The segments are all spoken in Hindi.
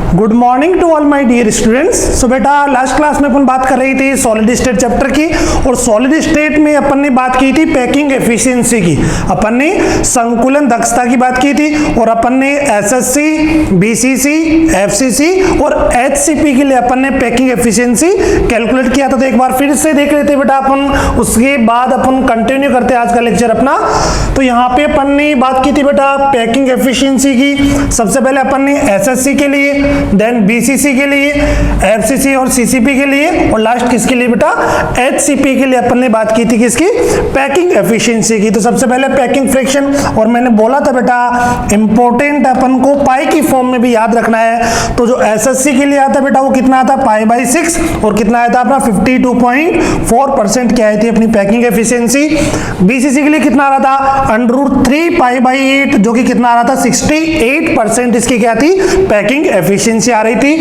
Good morning to all my dear students. So बेटा लास्ट क्लास में अपन बात कर रही थी सॉलिड स्टेट चैप्टर की, और सॉलिड स्टेट में अपन ने बात की थी पैकिंग एफिशिएंसी की, अपन ने संकुलन दक्षता की बात की थी, और अपन ने एसएससी, बीसीसी, एफसीसी और एचसीपी के लिए अपन ने पैकिंग एफिशिएंसी कैलकुलेट किया था। तो एक बार फिर से देख लेते बेटा अपन, उसके बाद अपन कंटिन्यू करते हैं आज का लेक्चर अपना। तो यहाँ पे अपन ने बात की थी बेटा पैकिंग एफिशिएंसी की। सबसे पहले अपन ने एसएससी के लिए, देन बीसीसी के लिए, एफसीसी और सीसीपी के लिए, और लास्ट किसके लिए बेटा एचसीपी के लिए अपन ने बात की थी किसकी, पैकिंग एफिशिएंसी की। तो सबसे पहले पैकिंग फ्रैक्शन, और मैंने बोला था बेटा इंपॉर्टेंट अपन को पाई की फॉर्म में भी याद रखना है। तो जो एसएससी के लिए आता बेटा वो कितना आता, पाई/6, और कितना आया था अपना 52.4% क्या आई थी अपनी पैकिंग एफिशिएंसी। बीसीसी के लिए कितना आ रहा था √3 पाई/8, जो कि कितना आ रहा था 68% इसकी क्या थी पैकिंग एफिशिएंसी आ रही थी।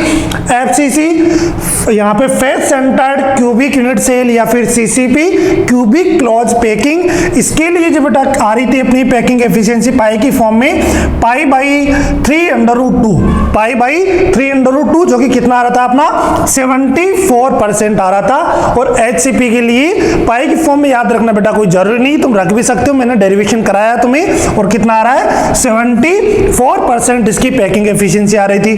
एफसीसी यहाँ पे face centred cubic unit cell या फिर सीसीपी क्यूबिक क्लोज पैकिंग, इसके लिए जो बेटा आ रही थी अपनी पैकिंग एफिशिएंसी पाई की फॉर्म में पाई/3√2, पाई/3√2, जो कि कितना आ रहा था अपना 74% आ रहा था। और एचसीपी के लिए पाई की फॉर्म में याद रखना बेटा कोई जरूरी नहीं, तुम रख भी सकते हो, मैंने डेरिवेशन कराया तुम्हें। और कितना आ रहा है 74% इसकी पैकिंग एफिशिएंसी आ रही थी।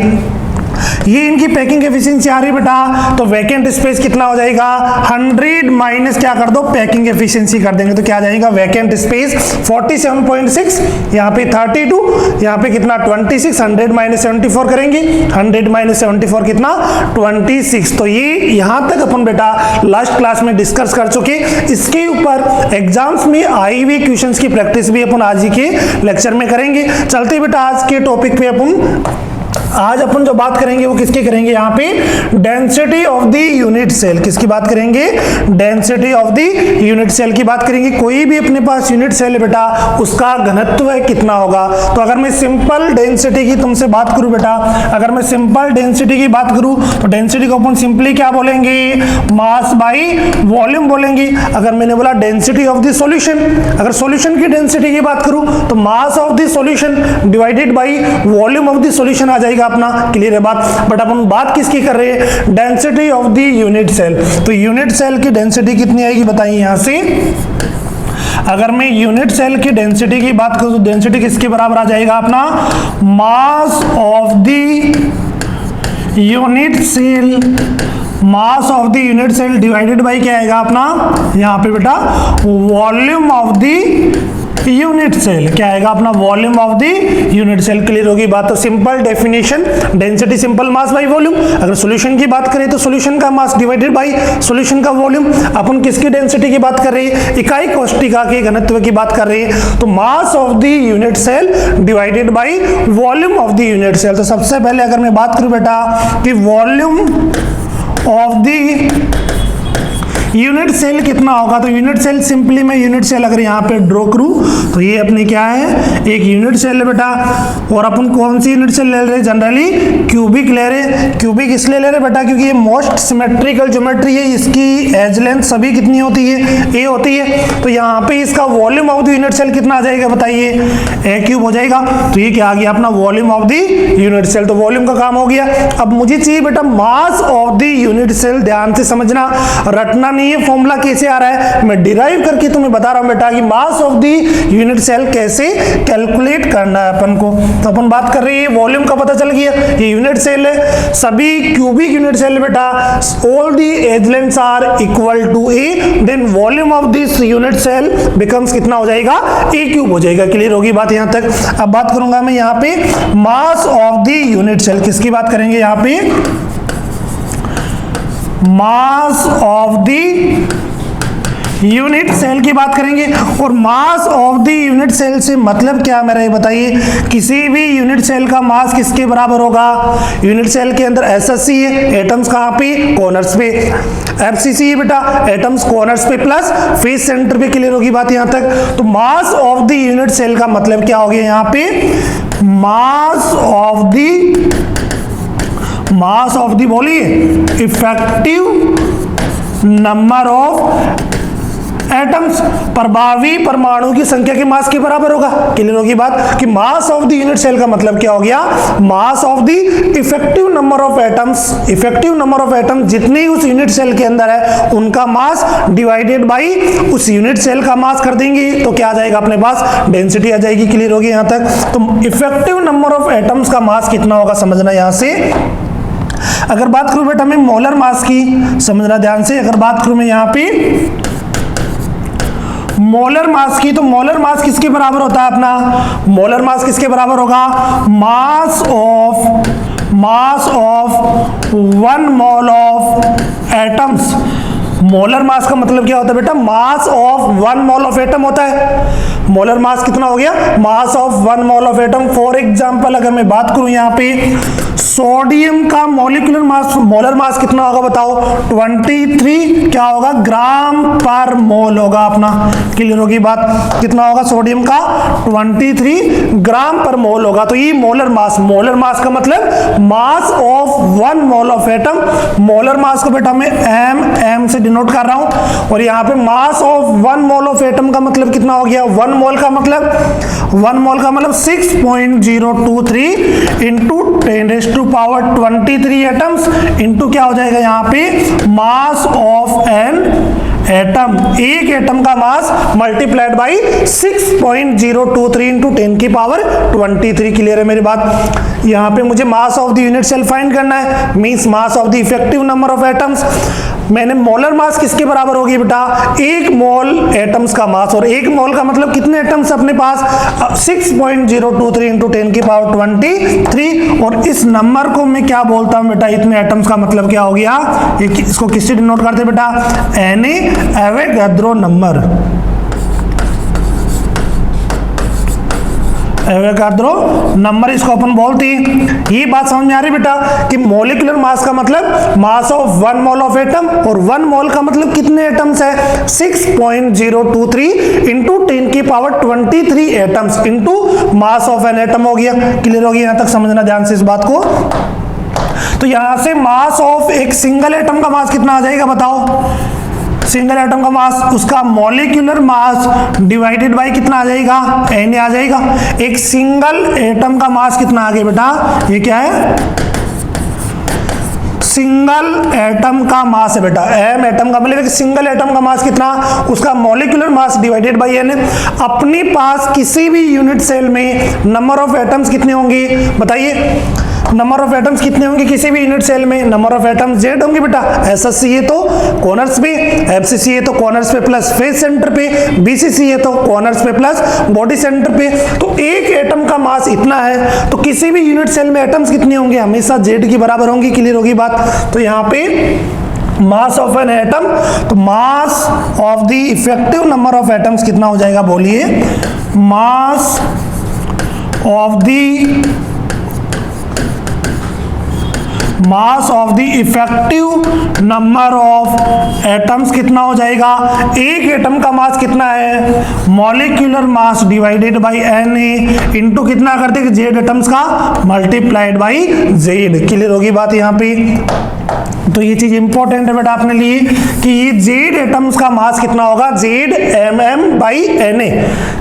ये इनकी पैकिंग एफिशिएंसी आ रही बेटा, तो वैकेंट स्पेस कितना हो जाएगा 100 माइनस क्या कर दो पैकिंग एफिशिएंसी कर देंगे, तो क्या आ जाएगा वैकेंट स्पेस 47.6, यहाँ पे 32, यहाँ पे कितना 26, 100 माइनस 74 करेंगे, 100 माइनस 74 कितना 26। तो ये यहाँ तक अपन बेटा लास्ट क्लास में डिस्कस कर चुके। इसके ऊपर एग्जाम्स में आई हुई क्वेश्चंस की प्रैक्टिस भी अपन आज ही के लेक्चर में करेंगे। चलते बेटा आज के टॉपिक पे आज अपन जो बात करेंगे वो किसकी करेंगे, यहाँ पे density of the unit cell, किसकी बात करेंगे, density of the unit cell की बात करेंगे। कोई भी अपने पास यूनिट सेल है बेटा उसका घनत्व कितना होगा। तो अगर मैं सिंपल डेंसिटी की तुमसे बात करूं बेटा, अगर मैं सिंपल डेंसिटी की बात करूं तो डेंसिटी को अपन सिंपली क्या बोलेंगे, मास बाई वॉल्यूम बोलेंगे। अगर मैंने बोला डेंसिटी ऑफ द सॉल्यूशन, अगर सॉल्यूशन की डेंसिटी की बात करूं तो mass of the solution divided by volume of the solution आ जाएगा अपना। क्लियर है बात। बट अपन बात किसकी कर रहे हैं, density of the unit cell. तो यूनिट सेल की डेंसिटी कितनी आएगी बताइए यहां से। अगर मैं यूनिट सेल की डेंसिटी की बात करूं तो डेंसिटी किसके बराबर आ जाएगा अपना, mass of the unit cell, mass of the unit cell divided by क्या आएगा अपना यहां पे बेटा volume of the unit cell, क्या आएगा अपना volume of the unit cell. Clear होगी बात। तो simple definition, density simple mass by volume. अगर सॉल्यूशन की बात करें तो सॉल्यूशन का मास डिवाइडेड बाई सॉल्यूशन का वॉल्यूम। अपन किसकी डेंसिटी की बात कर रहे हैं, इकाई कोष्ठिका के घनत्व की बात कर रहे हैं। तो mass of the unit cell divided by volume of the unit cell. तो सबसे पहले अगर मैं बात करूं बेटा कि volume of the unit cell कितना होगा, तो यूनिट सेल सिंपली मैं यूनिट सेल अगर यहाँ पे ड्रॉ करूं तो ये अपने क्या है एक यूनिट सेल है बेटा। और अपन कौन सी यूनिट सेल ले रहे हैं, जनरली क्यूबिक ले रहे हैं। क्यूबिक इसलिए ले रहे बेटा क्योंकि ये मोस्ट सिमेट्रिकल ज्योमेट्री है, इसकी एज लेंथ सभी कितनी होती है, ए होती है। तो यहाँ पे इसका volume of the unit cell कितना आ जाएगा बताइए, a³ हो जाएगा। तो ये क्या आ गया अपना volume of the unit cell. तो वॉल्यूम का काम हो गया। अब मुझे चाहिए बेटा mass of the unit cell. ध्यान से समझना, रटना नहीं है, फॉर्मूला कैसे आ रहा है मैं डिराइव करके तुम्हें बता रहा हूं बेटा कि mass of the unit cell कैसे कैलकुलेट करना है अपन को। तो अपन बात कर रहे हैं वॉल्यूम का, पता चल गया ये यूनिट सेल है, सभी क्यूबिक यूनिट सेल बेटा all the edge lengths are equal to a, then volume of this unit cell becomes कितना हो जाएगा a³ हो जाएगा। क्लियर होगी बात यहां तक। अब बात करूंगा मैं यहाँ पे mass of the unit cell, किसकी बात करेंगे यहाँ पे, mass of the unit cell की बात करेंगे। और mass of the unit cell से मतलब क्या मेरा ये बताइए, किसी भी यूनिट सेल का मास किसके बराबर होगा, यूनिट सेल के अंदर एसएससी है, एटम्स कहाँ पे कॉर्नर्स पे, एफसीसी है बेटा एटम्स कॉर्नर्स पे प्लस फेस सेंटर पे। क्लियर होगी बात यहां तक। तो mass of the unit cell का मतलब क्या हो गया यहाँ पे, मास ऑफ द बोलिए इफेक्टिव नंबर ऑफ एटम्स, प्रभावी परमाणु की संख्या के मास के बराबर होगा। क्लियर होगी बात कि mass of the unit cell का मतलब क्या हो गया, mass of the effective number of atoms, effective number of atom जितने उस यूनिट सेल के अंदर है उनका मास डिवाइडेड बाय उस यूनिट सेल का मास कर देंगे तो क्या आ जाएगा अपने पास, डेंसिटी आ जाएगी। क्लियर होगी यहां तक। तो इफेक्टिव नंबर ऑफ एटम्स का मास कितना होगा समझना यहां से। अगर बात करूं बेटा मैं मोलर मास की, समझना ध्यान से, अगर बात करूं मैं यहां पे मोलर मास की, तो मोलर मास किसके बराबर होता है अपना, मोलर मास किसके बराबर होगा, mass of 1 mole of atoms. Molar mass का मतलब क्या होता है बेटा, mass of 1 mole of atom होता है। मोलर मास कितना हो गया, mass of 1 mole of atom. For example अगर मैं बात करूं यहां पे सोडियम का मॉलिक्यूलर मास, मोलर मास कितना होगा बताओ, 23 क्या होगा, ग्राम पर मोल होगा अपना। क्लियर होगी बात, कितना होगा सोडियम का 23 ग्राम पर मोल होगा। तो ये मोलर मास, मोलर मास का मतलब mass of 1 mole of atom. Molar mass को बेटा मैं एम से डिनोट कर रहा हूं और यहाँ पे mass of 1 mole of atom का मतलब कितना हो गया, 1 मोल का मतलब 6.023 इंटू 10⁻23 एटम्स इंटू क्या हो जाएगा यहाँ पे मास ऑफ एन एटम। एक एटम का mass multiplied by 6.023 into 10⁻23। Clear है मेरी बात। यहाँ पे मुझे mass of the unit cell find करना है, means mass of the effective number of atoms. मैंने मोलर मास किसके बराबर होगी बेटा, 1 मोल एटम्स का मास, और 1 मोल का मतलब कितने एटम्स अपने पास, 6.023 इंटू 10⁻23। और इस नंबर को मैं क्या बोलता हूं बेटा, इतने एटम्स का मतलब क्या हो गया, इसको किससे डिनोट करते बेटा, एवोगाड्रो नंबर, एवोगाड्रो नंबर इसको अपन बोलते हैं। ये बात समझ में आ रही बेटा कि मॉलिक्यूलर मास का मतलब mass of 1 mole of atom, और 1 मोल का मतलब कितने एटम्स है, 6.023 into 10⁻23 atoms into mass of an atom हो गया। क्लियर हो गया, यहां तक समझना ध्यान से इस बात को। तो यहां से मास ऑफ एक सिंगल एटम का मास कितना आ जाएगा बताओ, सिंगल एटम का मास, उसका मॉलिक्यूलर मास डिवाइडेड बाय कितना आ जाएगा, एन आ जाएगा। एक सिंगल एटम का मास कितना आ गया बेटा, ये क्या है, सिंगल एटम का मास है बेटा, एम एटम का मतलब एक सिंगल एटम का मास कितना, उसका molecular mass divided by N. अपने पास किसी भी यूनिट सेल में नंबर ऑफ एटम्स कितने होंगे बताइए, नंबर ऑफ एटम्स कितने होंगे किसी भी यूनिट सेल में, नंबर ऑफ एटम्स जेड होंगे बेटा। एसएससी है तो कॉर्नर्स पे, एफसीसी है तो कॉर्नर्स पे प्लस फेस सेंटर पे, बीसीसी है तो कॉर्नर्स पे प्लस बॉडी सेंटर पे। तो एक एटम का मास इतना है, तो किसी भी यूनिट सेल में एटम्स कितने होंगे, हमेशा जेड की बराबर होंगी। क्लियर होगी बात। तो यहाँ पे मास ऑफ एन एटम, तो mass of the effective number of atoms कितना हो जाएगा बोलिए, mass of the effective number of atoms कितना हो जाएगा, एक एटम का मास कितना है, molecular mass divided by N into कितना करते हैं जेड एटम्स का मल्टीप्लाइड बाय जेड। क्लियर होगी बात यहाँ पे। तो ये चीज इंपॉर्टेंट है बेटा अपने लिए कि ये जेड एटम्स का मास कितना होगा, Z M M by N A.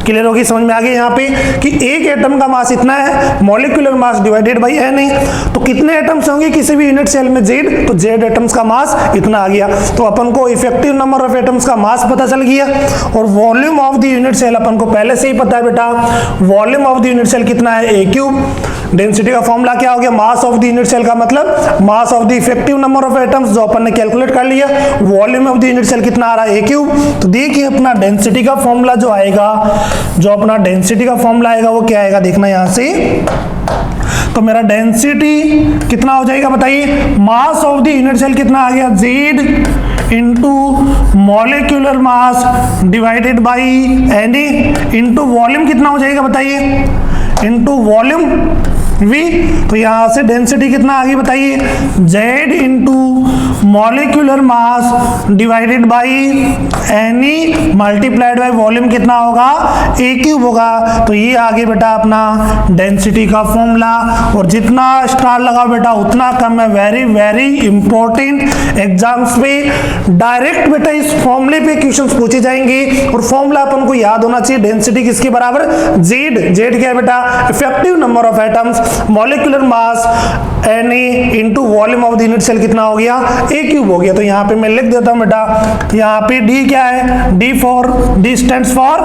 Clear होगी, समझ में आ गई यहाँ पे कि एक एटम का मास इतना है, molecular mass divided by N A. तो कितने एटम्स होंगे किसी भी यूनिट सेल में, जेड, तो जेड एटम्स का मास इतना आ गया। तो अपन को इफेक्टिव नंबर ऑफ एटम्स का मास पता चल गया, और volume of the unit cell अपन को पहले से ही पता है बेटा, volume of the unit cell कितना है, ए क्यूब। डेंसिटी का फॉर्मूला क्या हो गया, mass of the unit cell का मतलब mass of the effective number of atoms, जो अपन ने कैलकुलेट कर लिया। Volume of the unit cell कितना आ रहा है, ए क्यूब। तो देखिए अपना डेंसिटी का फॉर्मूला जो आएगा, जो अपना डेंसिटी का फॉर्मूला आएगा वो क्या आएगा, देखना यहां से। तो मेरा डेंसिटी कितना हो जाएगा बताइए, mass of the unit cell कितना आ गया, Z into molecular mass divided by N into volume कितना हो जाएगा बताइए, इंटू वॉल्यूम V। तो यहां से डेंसिटी कितना आ गई बताइए, Z into molecular mass divided by any multiplied by volume कितना होगा, ए क्यूब होगा। तो ये आगे बेटा अपना डेंसिटी का फॉर्मूला, और जितना स्टार लगा बेटा उतना कम है। वेरी वेरी इंपॉर्टेंट, एग्जाम्स पे डायरेक्ट बेटा इस फॉर्मूले पे क्वेश्चंस पूछे जाएंगे, और फॉर्मूला अपन को याद होना चाहिए। डेंसिटी किसके बराबर, जेड। जेड क्या है बेटा, effective number of atoms, molecular mass Na into volume of the unit cell कितना हो गया, ए क्यूब हो गया। तो यहाँ पे मैं लिख देता हूँ बेटा, यहाँ पे डी क्या है, D stands for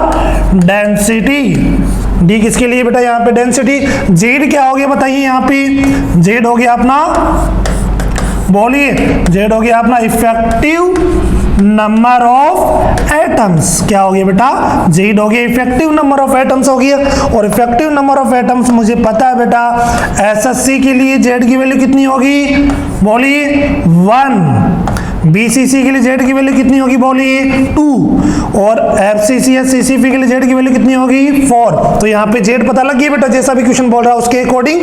density. D किसके लिए बेटा, यहाँ पे डेंसिटी। जेड क्या हो गया बताइए, यहाँ पे जेड हो गया अपना, बोलिए, जेड हो गया अपना इफेक्टिव नंबर ऑफ एटम्स। क्या हो गया बेटा, जेड हो गया इफेक्टिव नंबर ऑफ एटम्स हो गया। और इफेक्टिव नंबर ऑफ एटम्स मुझे पता है बेटा, एसएससी के लिए जेड की वैल्यू कितनी होगी, बोलिए 1। बीसीसी के लिए जेड की वैल्यू कितनी होगी, बोलिए 2। और एफसीसी या सीसीपी के लिए जेड की वैल्यू कितनी होगी, 4। तो यहाँ पे जेड पता लग गया बेटा, जैसा भी क्वेश्चन बोल रहा है उसके अकॉर्डिंग।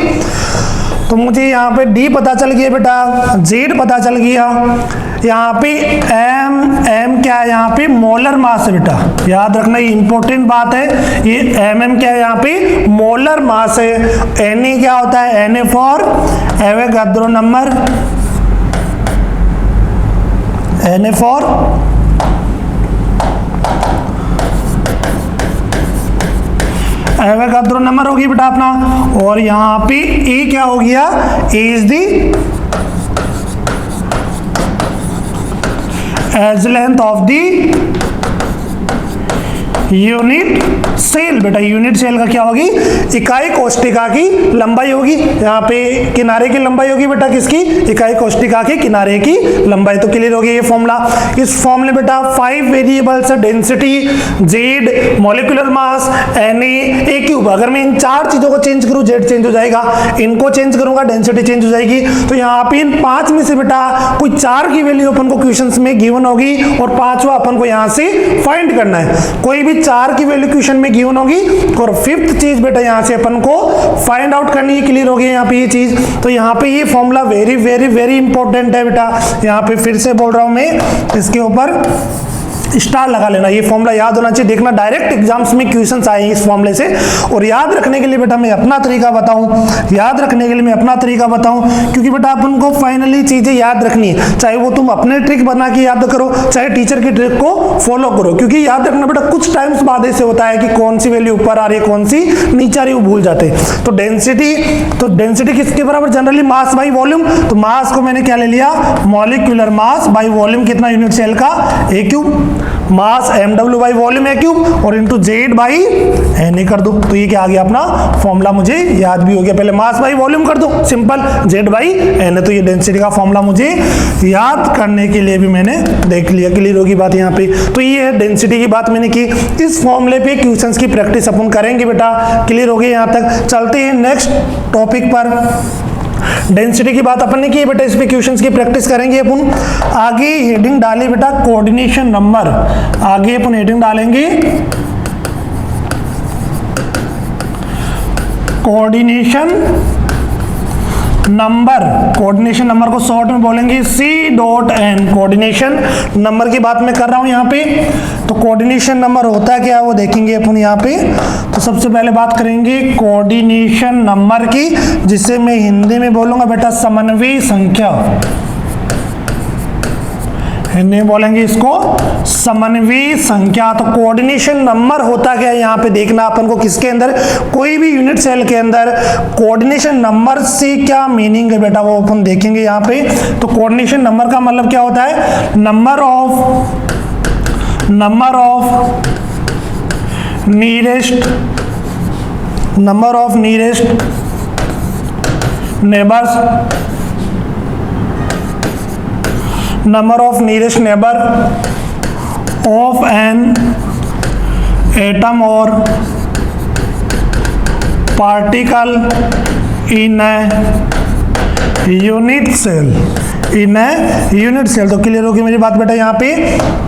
तो मुझे यहाँ पे डी पता चल गया बेटा, जेड पता चल गया। यहाँ पे एम क्या है, यहाँ पे मोलर मास है बेटा, याद रखना ये इंपॉर्टेंट बात है। ये एम क्या है, यहाँ पे मोलर मास है। एन क्या होता है, N for Avogadro number, N for Avogadro number होगी बेटा अपना। और यहाँ पे ए क्या हो गया, a is the edge length of the unit cell. बेटा यूनिट सेल का क्या होगी, इकाई कोष्टिका की लंबाई होगी। यहाँ पे किनारे की लंबाई होगी बेटा किसकी, इकाई कोष्टिका के किनारे की लंबाई। तो क्लियर हो गया ये फॉर्मूला। इस फॉर्मूले बेटा 5 variables, density, Z, molecular mass, Na, ए क्यूब। अगर मैं इन 4 चीजों को चेंज करूं, जेड चेंज हो जाएगा, इनको चेंज करूंगा डेंसिटी चेंज हो जाएगी। तो यहाँ पे इन 5 में से बेटा कोई 4 की वैल्यू अपन को क्वेश्चंस में गिवन होगी, और 5वां अपन को यहाँ से फाइंड करना है। कोई भी 4 की वैल्यू क्वेश्चन में गिवन होगी, और 5th चीज बेटा यहाँ से अपन को फाइंड आउट करनी है। क्लियर हो गया यहाँ पे ये चीज। तो यहाँ पे ये formula very very very important है बेटा। यहाँ पे फिर से बोल रहा हूं मैं, इसके ऊपर स्टार लगा लेना, ये फॉर्मूला याद होना चाहिए। देखना डायरेक्ट एग्जाम्स में क्वेश्चंस आए इस फॉर्मूले से। और याद रखने के लिए बेटा मैं अपना तरीका बताऊं, याद रखने के लिए मैं अपना तरीका बताऊं, क्योंकि बेटा अपन को फाइनली चीजें याद रखनी है, चाहे वो तुम अपने ट्रिक बना के याद करो, चाहे टीचर की ट्रिक को फॉलो करो। क्योंकि याद रखना बेटा कुछ टाइम्स बाद ऐसे होता है कि कौन सी वैल्यू ऊपर आ रही है, कौन सी नीचे आ रही है, वो भूल जाते हैं। तो डेंसिटी किसके बराबर, जनरली मास बाई वॉल्यूम। तो मास को मैंने क्या ले लिया, मॉलिक्यूलर मास बाई वॉल्यूम कितना यूनिट सेल का, a cube. Mass mw by volume a cube, और इंटू जेड बाई Na कर दो। तो ये क्या आ गया अपना फॉर्मूला, मुझे याद भी हो गया। पहले मास बाई वॉल्यूम कर दो, सिंपल, जेड बाई Na। तो ये डेंसिटी का फॉर्मूला मुझे याद करने के लिए भी मैंने देख लिया। क्लियर होगी बात यहाँ पे। तो ये है डेंसिटी की बात मैंने की। इस फॉर्मूले पे क्वेश्चंस की प्रैक्टिस अपन करेंगे बेटा। क्लियर हो गया यहाँ तक। चलते हैं नेक्स्ट टॉपिक पर। डेंसिटी की बात अपन ने की बेटा, इस पे क्वेश्चंस की प्रैक्टिस करेंगे अपन। आगे हेडिंग डाले बेटा कोऑर्डिनेशन नंबर, आगे अपन हेडिंग डालेंगे कोऑर्डिनेशन नंबर। कोऑर्डिनेशन नंबर को शॉर्ट में बोलेंगे C.N। कोऑर्डिनेशन नंबर की बात मैं कर रहा हूं यहाँ पे। तो कोऑर्डिनेशन नंबर होता है क्या, वो देखेंगे अपन यहाँ पे। तो सबसे पहले बात करेंगे कोऑर्डिनेशन नंबर की, जिसे मैं हिंदी में बोलूंगा बेटा समन्वय संख्या। हिंदी में बोलेंगे इसको समन्वय संख्या। तो कोऑर्डिनेशन नंबर होता क्या है यहाँ पे देखना अपन को, किसके अंदर, कोई भी यूनिट सेल के अंदर कोऑर्डिनेशन नंबर से क्या मीनिंग है बेटा, वो अपन देखेंगे यहाँ पे। तो कोऑर्डिनेशन नंबर का मतलब क्या होता है, number of nearest neighbours, number of nearest neighbor of an atom or particle in a unit cell। In unit cell. तो क्लियर होगी मेरी बात बेटा यहाँ पे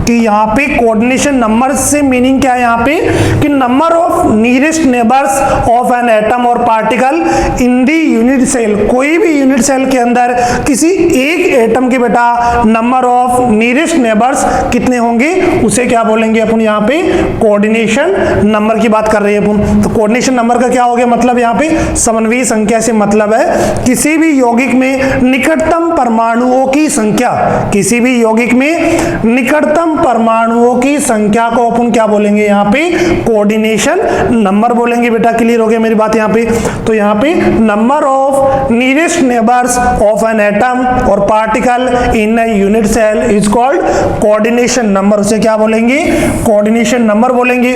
कि यहाँ पे कोऑर्डिनेशन नंबर से मीनिंग क्या है यहाँ पे कि number of nearest neighbours of an atom और particle in the unit cell. कोई भी यूनिट सेल के अंदर किसी एक एटम के बेटा नंबर ऑफ नियरेस्ट नेबर्स कितने होंगे उसे क्या बोलेंगे अपन यहाँ पे कोऑर्डिनेशन नंबर की बात कर रहे हैं अपन। तो कोऑर्डिनेशन नंबर का क्या हो गया मतलब यहाँ पे समन्वयी संख्या से मतलब है किसी भी यौगिक में निकटतम परमाणुओं की संख्या, किसी भी यौगिक में निकटतम परमाणुओं की संख्या को अपन क्या बोलेंगे यहाँ पे कोऑर्डिनेशन नंबर बोलेंगे बेटा। क्लियर हो गया मेरी बात यहाँ पे। तो यहाँ पे number of nearest neighbours of an atom और particle in a unit cell is called coordination number. उसे क्या बोलेंगे कोऑर्डिनेशन नंबर बोलेंगे।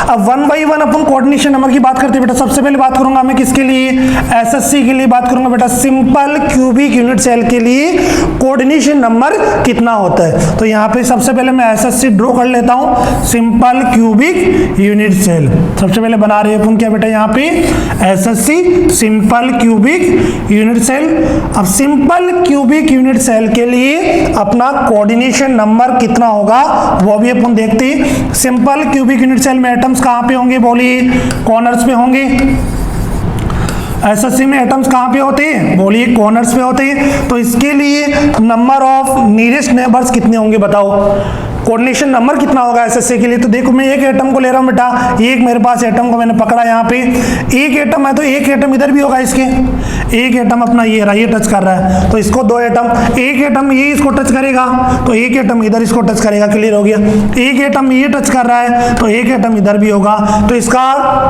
अब वन बाई वन अपन कोऑर्डिनेशन नंबर की बात करते हैं बेटा। सबसे पहले बात करूंगा मैं किसके लिए, एसएससी के लिए बात करूंगा बेटा। सिंपल क्यूबिक यूनिट सेल के लिए कोऑर्डिनेशन नंबर कितना होता है। तो यहाँ पे सबसे पहले मैं एसएससी ड्रॉ कर लेता हूं, सिंपल क्यूबिक यूनिट सेल सबसे पहले बना रहे हैं अपन क्या बेटा यहाँ पे SSC simple cubic unit cell. अब सिंपल क्यूबिक यूनिट सेल के लिए अपना कोऑर्डिनेशन नंबर कितना होगा वो भी अपन देखते हैं। सिंपल क्यूबिक यूनिट सेल में एटम्स कहां पे होंगे बोलिए, कॉर्नर्स पे होंगे। एसएससी में एटम्स कहां पे होते हैं बोलिए, कॉर्नर्स पे होते हैं। तो इसके लिए नंबर ऑफ नियरेस्ट नेबर्स कितने होंगे बताओ, कोऑर्डिनेशन नंबर कितना होगा एसएससी के लिए। तो देखो मैं एक एटम को ले रहा हूं बेटा, एक मेरे पास एटम को मैंने पकड़ा यहाँ पे, एक एटम है तो एक एटम इधर भी होगा इसके, एक एटम अपना ये रहा, ये टच कर रहा है तो इसको दो एटम, एक एटम ये इसको टच करेगा तो एक एटम इधर इसको टच करेगा। क्लियर हो गया। एक एटम ये टच कर रहा है तो एक एटम इधर भी होगा। तो इसका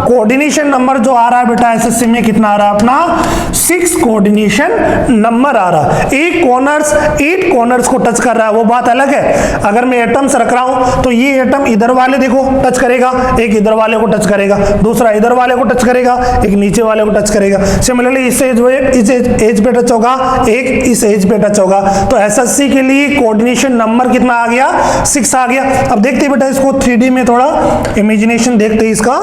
कोऑर्डिनेशन नंबर जो आ रहा है बेटा एसएससी में कितना आ रहा है अपना 6 कोऑर्डिनेशन नंबर आ रहा है। एक कॉर्नर्स 8 कॉर्नर्स को टच कर रहा है वो बात अलग है। अगर मैं एटम रख रहा हूं तो ये एटम इधर वाले देखो टच करेगा, एक इधर वाले को टच करेगा, दूसरा इधर वाले को टच करेगा, एक नीचे वाले को टच करेगा। सिमिलरली इस एज पे टच होगा, एक इस एज पे टच होगा। तो एसएससी के लिए कोऑर्डिनेशन नंबर कितना आ गया 6 आ गया। अब देखते बेटा इसको 3D में थोड़ा इमेजिनेशन देखते हैं इसका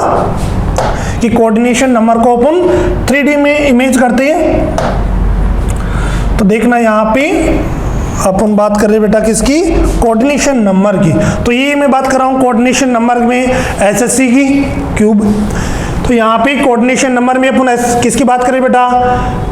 कि कोऑर्डिनेशन नंबर को अपन 3D में इमेज करते हैं। तो देखना यहाँ पे अपन बात कर रहे हैं बेटा किसकी, कोऑर्डिनेशन नंबर की। तो ये मैं बात कर रहा हूँ कोऑर्डिनेशन नंबर में एसएससी की क्यूब। तो यहाँ पे कोऑर्डिनेशन नंबर में अपन किसकी बात करें बेटा,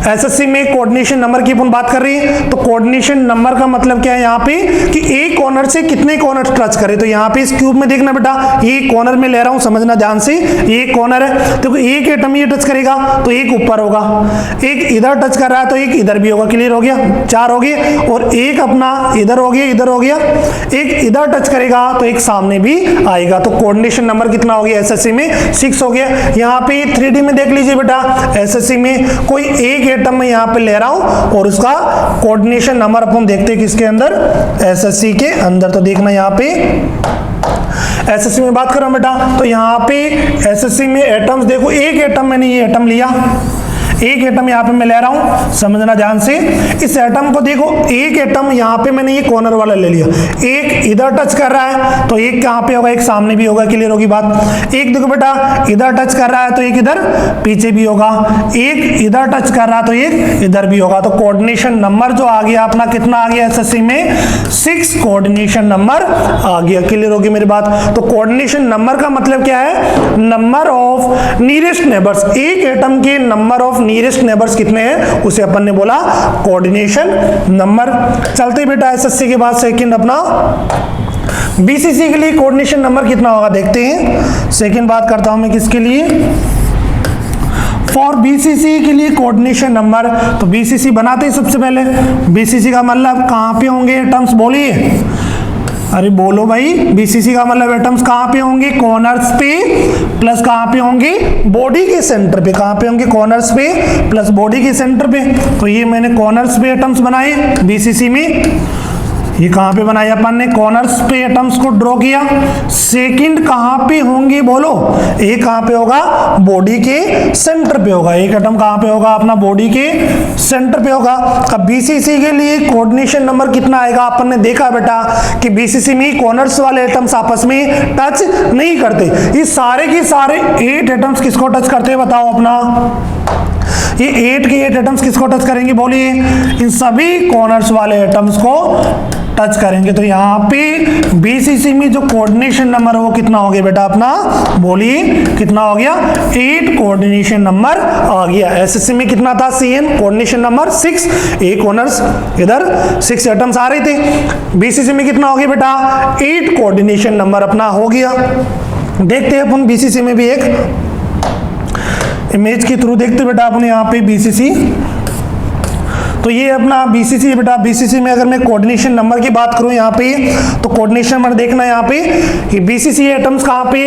एसएससी में कोऑर्डिनेशन नंबर की अपन बात कर रही है। तो कोऑर्डिनेशन नंबर का मतलब क्या है यहाँ पे कि एक कॉर्नर से कितने कॉर्नर टच करे। तो यहाँ पे इस क्यूब में देखना बेटा ये कॉर्नर में ले रहा हूँ, समझना ध्यान से, ये कॉर्नर है तो एक एटम ये टच करेगा तो एक ऊपर होगा, एक इधर टच कर रहा है तो एक इधर भी होगा। क्लियर हो गया, 4 हो गए। और एक अपना इधर हो गया, इधर हो गया, एक इधर टच करेगा तो एक सामने भी आएगा। तो कोऑर्डिनेशन नंबर कितना हो गया एसएससी में 6 हो गया। यहाँ पे 3D में देख लीजिए बेटा एसएससी में कोई एक एटम में यहाँ पे ले रहा हूं और उसका कोऑर्डिनेशन नंबर अपन देखते हैं किसके अंदर, एसएससी के अंदर। तो देखना यहाँ पे एसएससी में बात कर रहा हूं बेटा। तो यहाँ पे एसएससी में एटम्स देखो, एक एटम मैंने ये एटम लिया, एक एटम यहाँ पे मैं ले रहा हूं, समझना ध्यान से। इस एटम को देखो, एक एटम यहाँ पे मैंने ये कॉर्नर वाला ले लिया, एक इधर टच कर रहा है तो एक कहाँ पे होगा, एक सामने भी होगा। क्लियर होगी बात। एक देखो बेटा इधर टच कर रहा है तो एक इधर पीछे भी होगा, एक इधर टच कर रहा है तो एक इधर भी होगा। तो कोऑर्डिनेशन नंबर जो आ गया अपना कितना आ गया एसएससी में 6 कोऑर्डिनेशन नंबर आ गया। क्लियर होगी मेरी बात। तो कोऑर्डिनेशन नंबर का मतलब क्या है, नंबर ऑफ नियरेस्ट नेबर्स, एक एटम के नंबर ऑफ नियरेस्ट नेबर्स कितने हैं उसे अपन ने बोला कोऑर्डिनेशन नंबर। चलते बेटा एसएससी के बाद सेकंड अपना बीसीसी के लिए कोऑर्डिनेशन नंबर कितना होगा देखते हैं। सेकंड बात करता हूं मैं किसके लिए, फॉर बीसीसी के लिए कोऑर्डिनेशन नंबर। तो बीसीसी बनाते हैं सबसे पहले, बीसीसी का मतलब कहां पे होंगे एटम्स बोलिए, अरे बोलो भाई। बीसीसी का मतलब एटम्स कहां पे होंगे, कॉर्नर्स पे प्लस कहां पे होंगे, बॉडी के सेंटर पे। कहां पे होंगे, कॉर्नर्स पे प्लस बॉडी के सेंटर पे। तो ये मैंने कॉर्नर्स पे एटम्स बनाए बीसीसी में। ये कहां पे बनाया अपन ने, कॉर्नर्स पे एटम्स को ड्रॉ किया। सेकंड कहां पे होंगे बोलो, एक कहां पे होगा, बॉडी के सेंटर पे होगा। एक एटम कहां पे होगा, अपना बॉडी के सेंटर पे होगा। अब बीसीसी के लिए कोऑर्डिनेशन नंबर कितना आएगा, अपन ने देखा बेटा कि बीसीसी में कॉर्नर्स वाले एटम्स आपस में टच नहीं करते। ये सारे के सारे 8 एटम्स किसको टच करते हैं बताओ अपना, ये 8 के 8 एटम्स किसको टच करेंगे बोलिए, इन सभी कॉर्नर्स वाले एटम्स को टच करेंगे। तो यहाँ पे बीसीसी में जो कोऑर्डिनेशन नंबर है वो कितना हो गया बेटा अपना, बोलिए कितना हो गया, 8 कोऑर्डिनेशन नंबर आ गया। एसएससी में कितना था, सीएन कोऑर्डिनेशन नंबर 6, एक कॉर्नर्स इधर 6 एटम्स आ रहे थे। बीसीसी में कितना हो गया बेटा, 8 कोऑर्डिनेशन नंबर अपना हो गया। देखते हैं अपन बीसीसी में भी एक इमेज के थ्रू देखते बेटा अपने यहाँ पे बीसीसी। तो ये अपना बीसीसी है बेटा। बीसीसी में अगर मैं कोऑर्डिनेशन नंबर की बात करूं यहाँ पे, तो कोऑर्डिनेशन नंबर देखना यहाँ पे कि बीसीसी एटम्स कहाँ पे,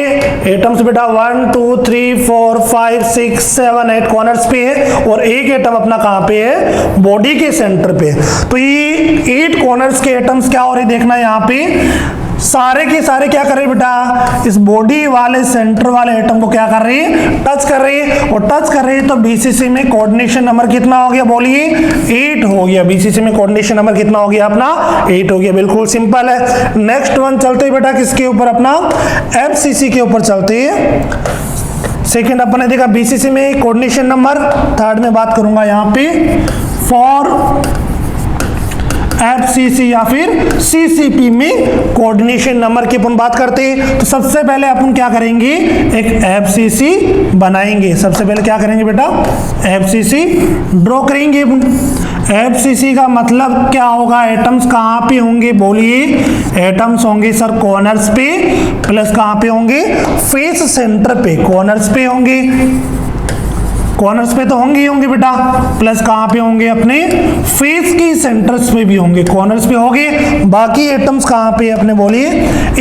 एटम्स बेटा 1 2 3 4 5 6 7 8 कॉर्नर्स पे है, और एक एटम अपना कहाँ पे है, बॉडी के सेंटर पे। तो ये 8 कॉर्नर्स के एटम्स क्या हो रहे देखना यहाँ पे, सारे के सारे क्या कर रहे हैं बेटा, इस बॉडी वाले सेंटर वाले एटम को क्या कर रहे हैं, टच कर रहे हैं। और टच कर रहे हैं तो बीसीसी में कोऑर्डिनेशन नंबर कितना हो गया बोलिए, 8 हो गया। बीसीसी में कोऑर्डिनेशन नंबर कितना हो गया अपना, 8 हो गया। बिल्कुल सिंपल है। नेक्स्ट वन चलते हैं बेटा किसके ऊपर, अपना एफसीसी के ऊपर चलते हैं। सेकेंड अपन ने देखा बीसीसी में कोऑर्डिनेशन नंबर, थर्ड में बात करूंगा यहाँ पे फॉर एफसीसी या फिर सीसीपी में कोऑर्डिनेशन नंबर की अपन बात करते हैं। तो सबसे पहले अपन क्या करेंगे, एक एफसीसी बनाएंगे। सबसे पहले क्या करेंगे बेटा, एफसीसी ड्रॉ करेंगे। एफसीसी का मतलब क्या होगा, एटम्स कहाँ पे होंगे बोलिए, एटम्स होंगे सर कॉर्नर्स पे, प्लस कहाँ पे होंगे, फेस सेंटर पे। कॉर्नर्स पे होंगे, कॉर्नर्स पे तो होंगे ही होंगे बेटा, प्लस कहाँ पे होंगे, अपने फेस की सेंटर्स पे भी होंगे। कॉर्नर्स पे होंगे, बाकी एटम्स कहाँ पे अपने बोलिए,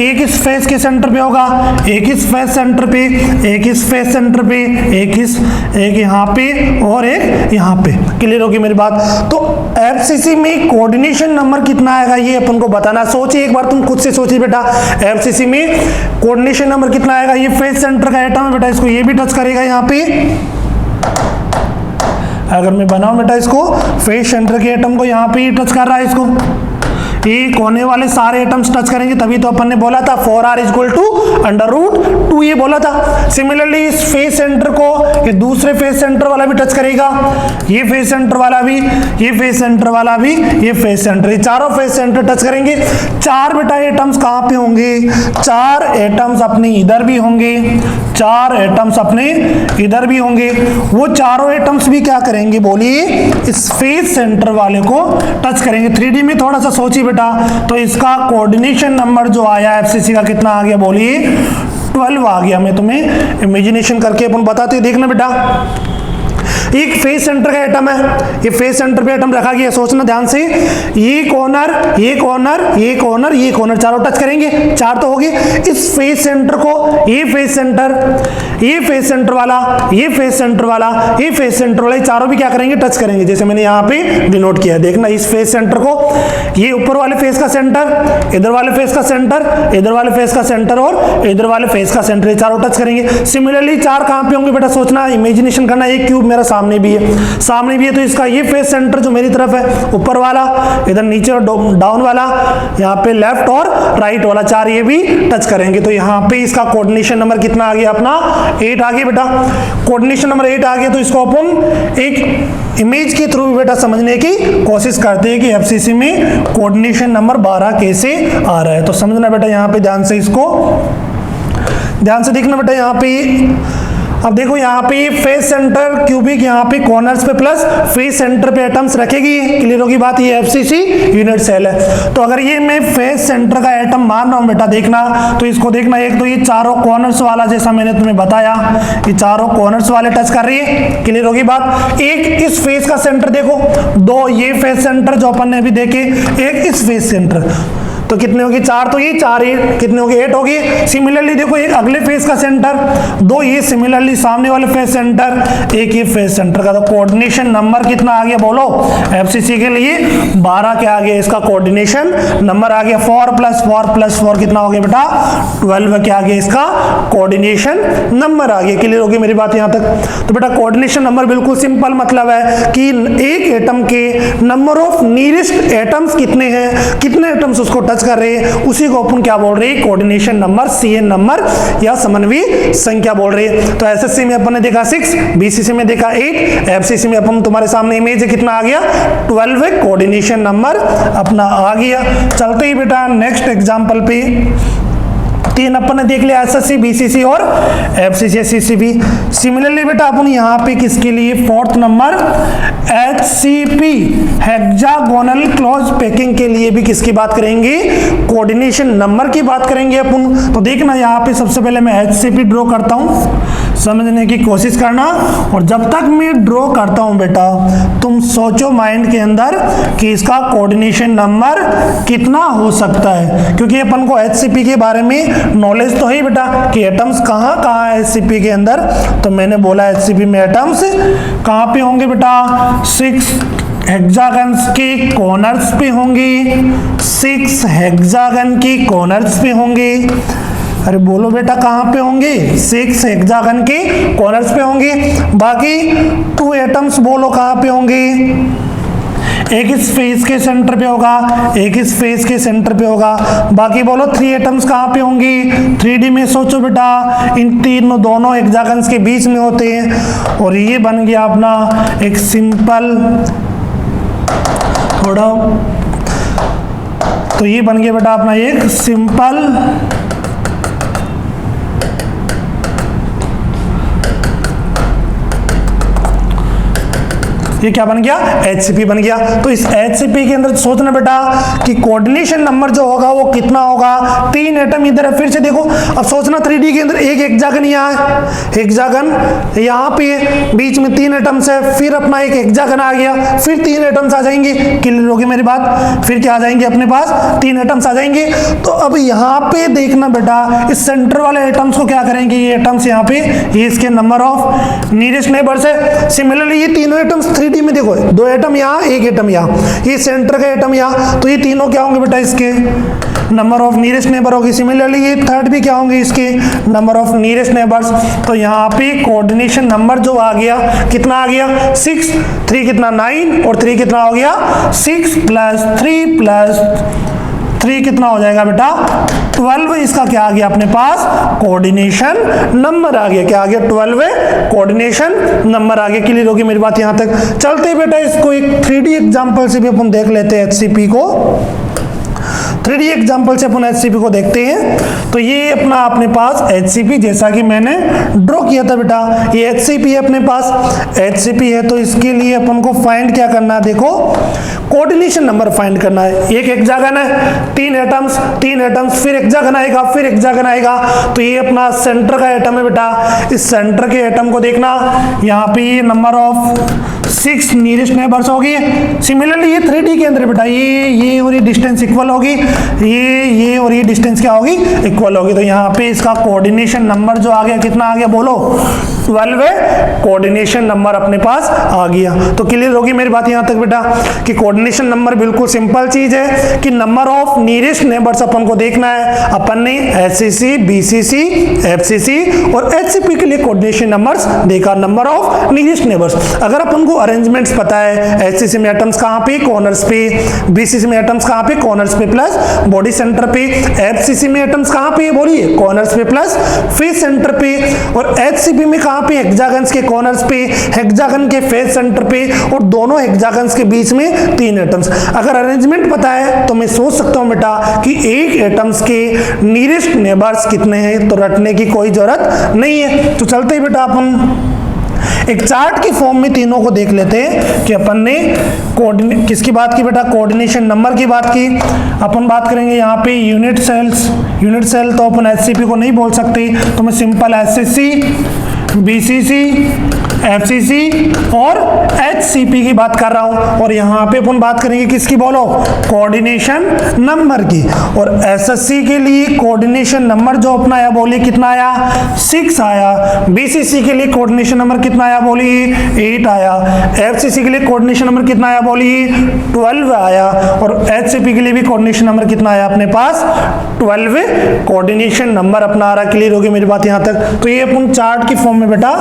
एक इस फेस के सेंटर पे होगा, एक इस फेस सेंटर पे, एक इस फेस सेंटर पे, एक यहाँ पे और एक यहाँ पे। क्लियर होगी मेरी बात। तो एफसीसी में कोऑर्डिनेशन नंबर कितना आएगा ये अपन को बताना। सोचिए एक बार, तुम खुद से सोचिए बेटा, एफसीसी में कोऑर्डिनेशन नंबर कितना आएगा। ये फेस सेंटर का एटम है बेटा, इसको ये भी टच करेगा यहाँ पे। अगर मैं बनाऊं बेटा इसको, फेस सेंटर के एटम को यहाँ पे टच कर रहा है, इसको ये कोने वाले सारे एटम्स टच करेंगे, तभी तो अपन ने बोला था 4r = √2 ये बोला था। सिमिलरली इस फेस सेंटर को ये दूसरे फेस सेंटर वाला भी टच करेगा, ये फेस सेंटर वाला भी, ये फेस सेंटर वाला भी, ये फेस सेंटर, ये चारों फेस सेंटर टच करेंगे। 4 बेटा एटम्स कहाँ पे होंगे, 4 एटम्स अपने इधर भी होंगे, 4 एटम्स अपने इधर भी होंगे। वो चारों एटम्स भी क्या करेंगे बोलिए, इस फेस सेंटर वाले को टच करेंगे। 3D में थोड़ा सा सोचिए बेटा, तो इसका कोऑर्डिनेशन नंबर जो आया एफसीसी का कितना आ गया बोलिए, 12 आ गया। मैं तुम्हें इमेजिनेशन करके अपन बताते देखना बेटा। एक फेस सेंटर का एटम है, ये फेस सेंटर पे एटम रखा गया, सोचना ध्यान से, ये कॉर्नर, ये कॉर्नर, ये कॉर्नर, ये कॉर्नर, चारों टच करेंगे, 4 तो हो गए। इस फेस सेंटर को ये फेस सेंटर, ये फेस सेंटर वाला, ये फेस सेंटर वाला, ये फेस सेंटर वाला, ये चारों भी क्या करेंगे, टच करेंगे। जैसे मैंने यहाँ पे डिनोट किया, देखना इस फेस सेंटर को, ये ऊपर वाले फेस का सेंटर, इधर वाले फेस का सेंटर, इधर वाले फेस का सेंटर और इधर वाले फेस का सेंटर, ये चारों टच करेंगे। सिमिलरली 4 कहाँ पे होंगे बेटा, सोचना, इमेजिनेशन करना। एक क्यूब मेरा सामने भी है, सामने भी है, तो इसका ये फेस सेंटर जो मेरी तरफ है ऊपर वाला, इधर नीचे और डाउन वाला, यहाँ पे लेफ्ट और राइट वाला, 4 ये भी टच करेंगे। तो यहाँ पे इसका कोऑर्डिनेशन नंबर कितना आ गया अपना, 8 आ गया बेटा। कोऑर्डिनेशन नंबर 8 आ गया, तो इसको अपन एक इमेज के थ्रू बेटा समझने की कोशिश करते हैं कि एफसीसी में कोऑर्डिनेशन नंबर 12 कैसे आ रहा है। तो समझना बेटा यहाँ पे ध्यान से, इसको ध्यान से देखना बेटा। यहाँ पे अब देखो, यहाँ पे फेस सेंटर क्यूबिक, यहाँ पे कॉर्नर्स पे प्लस फेस सेंटर पे एटम्स रखेगी। क्लियर होगी बात, ये एफसीसी यूनिट सेल है। तो अगर ये मैं फेस सेंटर का एटम मान रहा हूँ बेटा, देखना, तो इसको देखना, एक तो ये चारों कॉर्नर्स वाला, जैसा मैंने तुम्हें बताया, ये चारों कॉर्नर्स वाले टच कर रही है। क्लियर होगी बात। एक इस फेस का सेंटर देखो, 2 ये फेस सेंटर जो अपन ने अभी देखे, एक इस फेस सेंटर, तो कितने होगी, 4 तो ये 4 कितने होगी, 8 होगी। सिमिलरली देखो, एक अगले फेस का सेंटर, 2 ये सिमिलरली सामने वाले फेस सेंटर, एक ये फेस सेंटर का। तो कोऑर्डिनेशन नंबर कितना आ गया बोलो, एफसीसी के लिए 12 क्या आ गया, इसका कोऑर्डिनेशन नंबर आ गया। 4 + 4 + 4 कितना हो गया बेटा, 12 क्या आ गया, इसका कोऑर्डिनेशन नंबर आ गया। क्लियर होगी मेरी बात यहाँ तक। तो बेटा कोऑर्डिनेशन नंबर बिल्कुल सिंपल मतलब है कि एक एटम के नंबर ऑफ नियरेस्ट एटम्स कितने हैं, कितने एटम्स उसको टच खर्च कर रहे हैं उसी को अपन क्या बोल रहे हैं, कोऑर्डिनेशन नंबर, सीएन नंबर या समन्वय संख्या बोल रहे हैं। तो एसएससी में अपन ने देखा 6, बीसीसी में देखा 8, एफसीसी में अपन तुम्हारे सामने इमेज है कितना आ गया 12 कोऑर्डिनेशन नंबर अपना आ गया। चलते ही बेटा नेक्स्ट एग्जांपल पे, 3 अपन ने देख लिया एसएससी, बीसीसी और एफसीसी सीसीबी। सिमिलरली बेटा अपन यहाँ पे किसके लिए 4th number HCP hexagonal close packing के लिए भी किसकी बात करेंगे, कोऑर्डिनेशन नंबर की बात करेंगे अपन। तो देखना यहाँ पे सबसे पहले मैं एचसीपी ड्रॉ करता हूँ, समझने की कोशिश करना, और जब तक मैं ड्रॉ करता हूं बेटा तुम सोचो माइंड के अंदर कि इसका कोऑर्डिनेशन नंबर कितना हो सकता है, क्योंकि अपन को एचसीपी के बारे में नॉलेज तो है बेटा कि एटम्स कहाँ कहाँ है एचसीपी के अंदर। तो मैंने बोला एचसीपी में एटम्स कहाँ पे होंगे बेटा, 6 हेक्सागन्स के कॉर्नर्स पे होंगे, 6 हेक्सागन की कॉर्नर्स पे होंगे। अरे बोलो बेटा कहाँ पे होंगे, 6 हेक्सागन के कॉर्नर्स पे होंगे। बाकी 2 एटम्स बोलो कहाँ पे होंगे, एक इस फेस के सेंटर पे होगा, एक इस फेस के सेंटर पे होगा। बाकी बोलो 3 एटम्स कहाँ पे होंगी, 3D में सोचो बेटा, इन तीनों दोनों हेक्सागन्स के बीच में होते हैं। और ये बन गया अपना एक सिंपल, थोड़ा तो ये बन गया बेटा अपना एक सिंपल ये क्या बन गया, एचसीपी बन गया। तो इस एचसीपी के अंदर सोचना बेटा कि कोऑर्डिनेशन नंबर जो होगा वो कितना होगा, 3 एटम इधर है। फिर से देखो अब सोचना 3D के अंदर एक हेक्सागन यहाँ है, हेक्सागन यहाँ पे बीच में 3 एटम्स है, फिर अपना एक हेक्सागन आ गया, फिर 3 एटम्स आ जाएंगे, क्लियर होगी मेरी बात, फिर क्या आ जाएंगे अपने पास 3 एटम्स आ जाएंगे। तो अब यहाँ पे देखना बेटा इस सेंटर वाले एटम्स को क्या करेंगे, ये एटम्स यहाँ पे ये इसके नंबर ऑफ नियरेस्ट नेबर्स है। सिमिलरली ये तीनों एटम्स 3D में देखो 2 एटम यहाँ, 1 एटम यहाँ, ये सेंटर का एटम यहाँ, तो ये तीनों क्या होंगे बेटा इसके नंबर ऑफ नियरेस्ट नेबर होगी। सिमिलरली ये थर्ड भी क्या होंगे इसके नंबर ऑफ नियरेस्ट नेबर्स। तो यहाँ पे कोऑर्डिनेशन नंबर जो आ गया कितना आ गया 6, 3 कितना 9 और 3 कितना हो गया 6 + 3 + 3 कितना हो जाएगा बेटा 12। इसका क्या आ गया अपने पास कोऑर्डिनेशन नंबर आ गया, क्या आ गया 12 कोऑर्डिनेशन नंबर आ गया। क्लियर होगी मेरी बात यहाँ तक। चलते बेटा इसको एक 3D एग्जांपल से भी अपन देख लेते हैं एचसीपी को। 3D एग्जांपल से अपन एचसीपी को देखते हैं। तो ये अपना अपने पास एचसीपी जैसा कि मैंने ड्रॉ किया था बेटा, ये एचसीपी है अपने पास, एचसीपी है। तो इसके लिए अपन को फाइंड क्या करना है, देखो कोऑर्डिनेशन नंबर फाइंड करना है। एक हेक्सागन है, 3 एटम्स, 3 एटम्स, फिर हेक्सागन आएगा, फिर हेक्सागन आएगा। तो ये अपना सेंटर का एटम है बेटा, इस सेंटर के एटम को देखना, यहाँ पे ये नंबर ऑफ 6 नियरेस्ट नेबर्स होगी। सिमिलरली ये 3D के अंदर बेटा ये और ये डिस्टेंस इक्वल होगी, ये और ये डिस्टेंस क्या होगी इक्वल होगी। तो यहाँ पे इसका कोऑर्डिनेशन नंबर जो आ गया कितना आ गया बोलो 12 कोऑर्डिनेशन नंबर अपने पास आ गया। तो क्लियर होगी मेरी बात यहाँ तक बेटा कि कोऑर्डिनेशन नंबर बिल्कुल सिंपल चीज है कि नंबर ऑफ नियरेस्ट नेबर्स अपन को देखना है। अपन ने एचसीसी, बीसीसी, एफसीसी और एचसीपी के लिए कोऑर्डिनेशन नंबर्स देखा, नंबर ऑफ नियरेस्ट नेबर्स। अगर अपन को अरेंजमेंट्स पता है, एचसीसी में एटम्स कहाँ पे कॉर्नर्स पे, बीसीसी में एटम्स कहाँ पे कॉर्नर्स पे प्लस बॉडी सेंटर पे, एफसीसी में एटम्स कहाँ पे बोलिए कॉर्नर्स पे प्लस फेस सेंटर पे, और एचसीपी में कहाँ पे हेक्सागन्स के कॉर्नर्स पे, हेक्सागन के फेस सेंटर पे और दोनों हेक्सागन्स के बीच में 3 एटम्स। अगर अरेंजमेंट पता है तो मैं सोच सकता हूं बेटा कि एक एटम्स के नियरेस्ट नेबर्स कितने हैं, तो रटने की कोई जरूरत नहीं है। तो चलते ही बेटा अपन एक चार्ट की फॉर्म में तीनों को देख लेते हैं कि अपन ने किसकी बात की बेटा कोऑर्डिनेशन नंबर की बात की। अपन बात करेंगे यहाँ पे यूनिट सेल्स, यूनिट सेल तो अपन एचसीपी को नहीं बोल सकते, तो मैं सिंपल एचसीसी, बीसीसी, एफसीसी और एचसीपी की बात कर रहा हूं। और यहाँ पे अपन बात करेंगे किसकी बोलो कोऑर्डिनेशन नंबर की। और एसएससी के लिए कोऑर्डिनेशन नंबर जो अपना आया बोलिए कितना आया 6 आया। बीसीसी के लिए कोऑर्डिनेशन नंबर कितना आया बोलिए 8 आया। एफसीसी के लिए कोऑर्डिनेशन नंबर कितना आया बोलिए 12 आया। और एचसीपी के लिए भी कोऑर्डिनेशन नंबर कितना आया अपने पास 12 कोऑर्डिनेशन नंबर अपना आ रहा। क्लियर होगी मेरी बात यहाँ तक। तो ये अपन चार्ट की फॉर्म में बेटा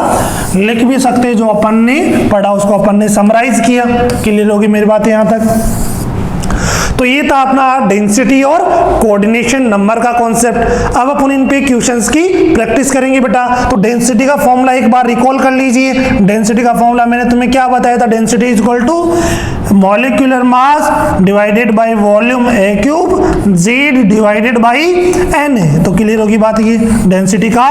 लिख भी सकते हैं, जो अपन ने पढ़ा उसको अपन ने समराइज किया। क्लियर होगी मेरी बात यहाँ तक। तो ये था अपना डेंसिटी और कोऑर्डिनेशन नंबर का कॉन्सेप्ट। अब अपन इन पे क्वेश्चंस की प्रैक्टिस करेंगे बेटा। तो डेंसिटी का फॉर्मूला एक बार रिकॉल कर लीजिए। डेंसिटी का फॉर्मूला मैंने तुम्हें क्या बताया था, density is equal to molecular mass divided by volume a cube Z divided by N है। तो क्लियर होगी बात ये डेंसिटी का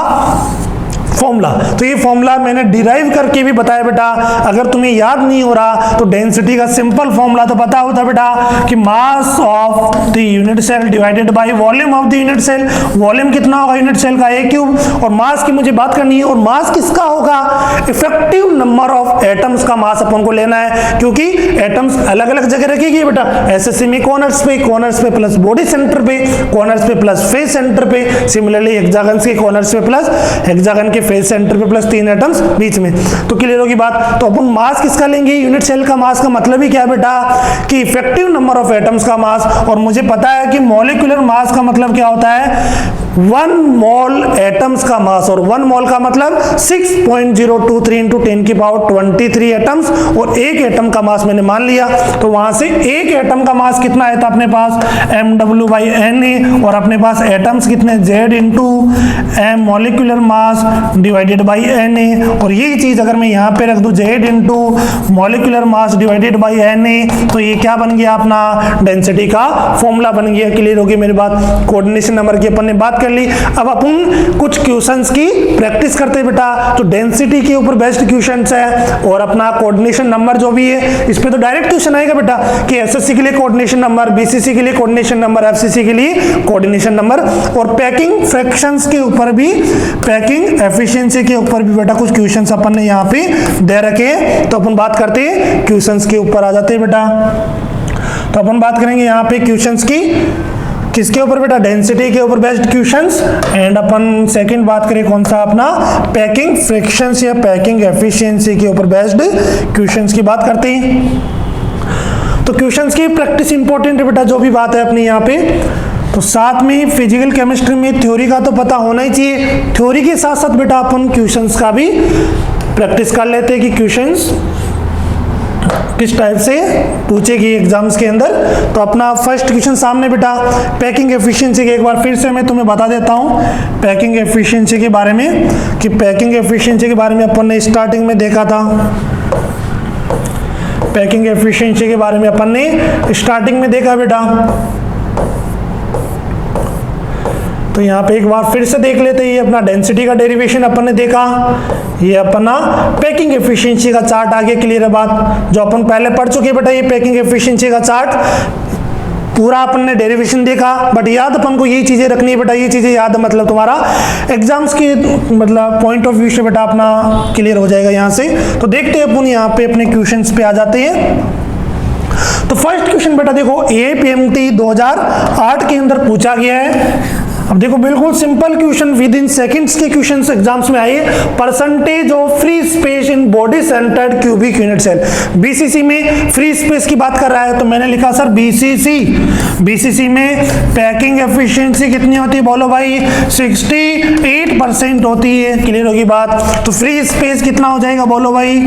फॉर्मूला। तो ये फॉर्मूला मैंने डिराइव करके भी बताया बेटा। अगर तुम्हें याद नहीं हो रहा तो डेंसिटी का सिंपल फॉर्मूला तो पता होता बेटा कि mass of the unit cell divided by volume of the unit cell. Volume कितना होगा यूनिट सेल का, ए क्यूब, और मास की मुझे बात करनी है। और मास किसका होगा, इफेक्टिव नंबर ऑफ एटम्स का मास अपन को लेना है, क्योंकि एटम्स अलग अलग जगह रखेगी बेटा। एसएससी में कॉर्नर्स पे प्लस बॉडी सेंटर पे, कॉर्नर्स पे प्लस फेस सेंटर पे, सिमिलरली हेक्सागन्स के कॉर्नर्स पे प्लस हेक्सागन के फेस सेंटर पे प्लस 3 एटम्स बीच में। तो क्लियर होगी बात। तो अपन मास किसका लेंगे, यूनिट सेल का मास का मतलब ही क्या है बेटा कि इफेक्टिव नंबर ऑफ एटम्स का मास। और मुझे पता है कि मॉलिक्यूलर मास का मतलब क्या होता है, 1 मोल एटम्स का मास। और 1 मोल का मतलब 6.023 इंटू 10 की पावर 23 एटम्स। और एक एटम का मास मैंने मान लिया, तो वहां से एक एटम का मास कितना है, तो अपने पास mw/n और अपने पास एटम्स कितने, z into m molecular mass divided by Na। और यही चीज अगर मैं यहाँ पे रख दूं z into molecular mass divided by Na, तो ये क्या बन गया अपना डेंसिटी का फॉर्मूला बन गया। क्लियर होगी मेरी बात। कोऑर्डिनेशन नंबर की अपन ने बात कर ली। अब अपन कुछ क्वेश्चंस की प्रैक्टिस करते हैं बेटा। तो डेंसिटी के ऊपर बेस्ट क्वेश्चंस है और अपना कोऑर्डिनेशन नंबर जो भी है इस पे तो डायरेक्ट क्वेश्चन आएगा बेटा कि एसएससी के लिए कोऑर्डिनेशन नंबर, बीसीसी के लिए कोऑर्डिनेशन नंबर, एफसीसी के लिए कोऑर्डिनेशन नंबर। और पैकिंग फ्रैक्शंस के ऊपर भी, पैकिंग एफिशिएंसी के ऊपर भी बेटा कुछ क्वेश्चंस अपन ने यहाँ पे दे रखे हैं। तो अपन बात करते हैं क्वेश्चंस के ऊपर आ जाते हैं बेटा। तो अपन बात करेंगे यहाँ पे क्वेश्चंस की किसके ऊपर बेटा, डेंसिटी के ऊपर based questions. And upon second बात करें कौन सा अपना, पैकिंग फ्रैक्शंस या पैकिंग एफिशिएंसी के ऊपर बेस्ड क्वेश्चंस की बात करते हैं। तो क्वेश्चंस की प्रैक्टिस इंपॉर्टेंट है बेटा, जो भी बात है अपनी यहाँ पे। तो साथ में फिजिकल केमिस्ट्री में थ्योरी का तो पता होना ही चाहिए। थ्योरी के साथ साथ बेटा अपन क्वेश्चंस का भी प्रैक्टिस कर लेते हैं कि क्वेश्चंस किस टाइप से पूछेगी एग्जाम्स के अंदर। तो अपना फर्स्ट क्वेश्चन सामने बेटा, पैकिंग एफिशिएंसी के एक बार फिर से मैं तुम्हें बता देता हूं पैकिंग एफिशिएंसी के बारे में, कि पैकिंग एफिशिएंसी के बारे में अपन ने स्टार्टिंग में देखा था। पैकिंग एफिशिएंसी के बारे में अपन ने स्टार्टिंग में देखा बेटा। तो यहाँ पे एक बार फिर से देख लेते हैं। ये अपना डेंसिटी का डेरिवेशन अपन ने देखा, ये अपना पैकिंग एफिशिएंसी का चार्ट आगे क्लियर है बात, जो अपन पहले पढ़ चुके बेटा। ये पैकिंग एफिशिएंसी का चार्ट पूरा अपन ने डेरिवेशन देखा, बट याद अपन को यही चीजें रखनी है बेटा। ये चीजें याद मतलब तुम्हारा एग्जाम्स के मतलब पॉइंट ऑफ व्यू से बेटा अपना क्लियर हो जाएगा यहाँ से। तो देखते हैं अपन यहाँ पे अपने क्वेश्चंस पे आ जाते हैं। तो फर्स्ट क्वेश्चन बेटा देखो, एपीएमटी 2008 के अंदर पूछा गया है। अब देखो बिल्कुल simple question, with in seconds के क्वेश्चंस एग्जाम्स में आए। Percentage of free space in body centred cubic unit cell. BCC में फ्री स्पेस की बात कर रहा है, तो मैंने लिखा सर बीसीसी में पैकिंग एफिशिएंसी कितनी होती है, बोलो भाई 68% होती है। क्लियर होगी बात। तो फ्री स्पेस कितना हो जाएगा, बोलो भाई,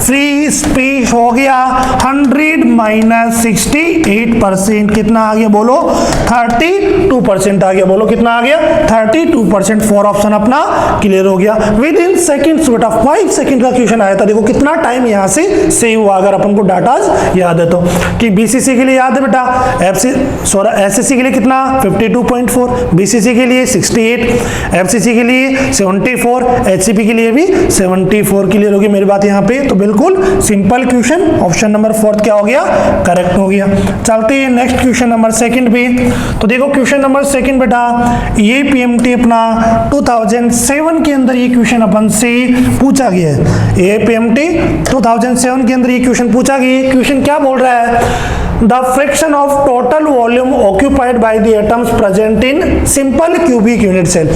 फ्री स्पेस हो गया 100 माइनस 68%, कितना आ गया बोलो, 32% आ गया। बोलो कितना आ गया, 32%। 4 ऑप्शन अपना क्लियर हो गया। विद इन सेकंड्स बेटा, 5 सेकंड का क्वेश्चन आया था। देखो कितना टाइम यहां से सेव हुआ, अगर अपन को डाटा याद है तो। कि बीसीसी के लिए याद है बेटा, एसएससी के लिए कितना 52.4, बीसीसी के लिए 68, एफसीसी के लिए 74, एचसीपी के लिए भी 74। क्लियर होगी मेरी बात यहाँ पे। तो बिल्कुल सिंपल क्वेश्चन, ऑप्शन नंबर 4 क्या हो गया, करेक्ट हो गया। चलते हैं नेक्स्ट क्वेश्चन नंबर सेकंड पे। तो देखो क्वेश्चन नंबर सेकंड बेटा, ये पीएमटी अपना 2007 के अंदर ये क्वेश्चन अपन से पूछा गया है। ये पीएमटी 2007 के अंदर ये क्वेश्चन पूछा गया। क्वेश्चन क्या बोल रहा है, the fraction of total volume occupied by the atoms present in simple cubic unit cell.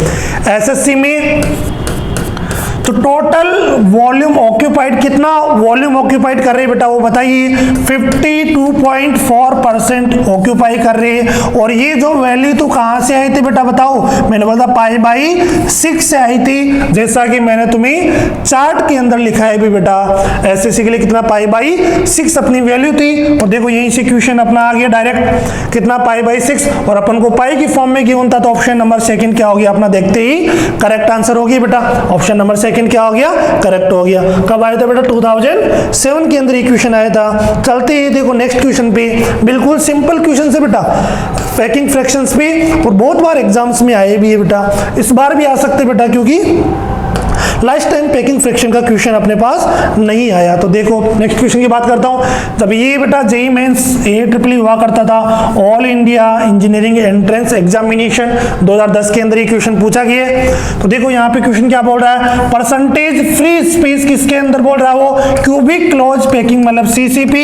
SSC में तो टोटल वॉल्यूम ऑक्यूपाइड, कितना वॉल्यूम ऑक्यूपाइड कर रहे हैं बेटा वो बताइए, 52.4% ऑक्यूपाई कर रहे हैं। और ये जो वैल्यू तो कहां से आई थी बेटा बताओ, मैंने बोला π/6 से आई थी, जैसा कि मैंने तुम्हें चार्ट के अंदर लिखा है भी बेटा। एसएससी के लिए कितना π/6 अपनी वैल्यू थी, और देखो यहीं से क्वेश्चन अपना आ गया डायरेक्ट, कितना π/6, और अपन को पाई की फॉर्म में गिवन था, तो ऑप्शन नंबर सेकंड क्या हो गया अपना, देखते ही करेक्ट आंसर हो गया बेटा। ऑप्शन नंबर सेकंड क्या हो गया, करेक्ट हो गया। कब आया था बेटा, 2007 के अंदर ये क्वेश्चन आया था। चलते ही देखो नेक्स्ट क्वेश्चन पे, बिल्कुल सिंपल क्वेश्चन से बेटा, पैकिंग फ्रैक्शंस पे, और बहुत बार एग्जाम्स में आए भी है बेटा, इस बार भी आ सकते बेटा, क्योंकि लास्ट टाइम पैकिंग फ्रैक्शन का क्वेश्चन अपने पास नहीं आया। तो देखो नेक्स्ट क्वेश्चन की बात करता हूं। जब ये बेटा जेईई मेंस AEEE हुआ करता था, all India engineering entrance examination 2010 के अंदर ये क्वेश्चन पूछा गया है। तो देखो यहाँ पे क्वेश्चन क्या बोल रहा है, परसेंटेज फ्री स्पेस किसके अंदर बोल रहा है वो, क्यूबिक क्लोज पैकिंग मतलब CCP,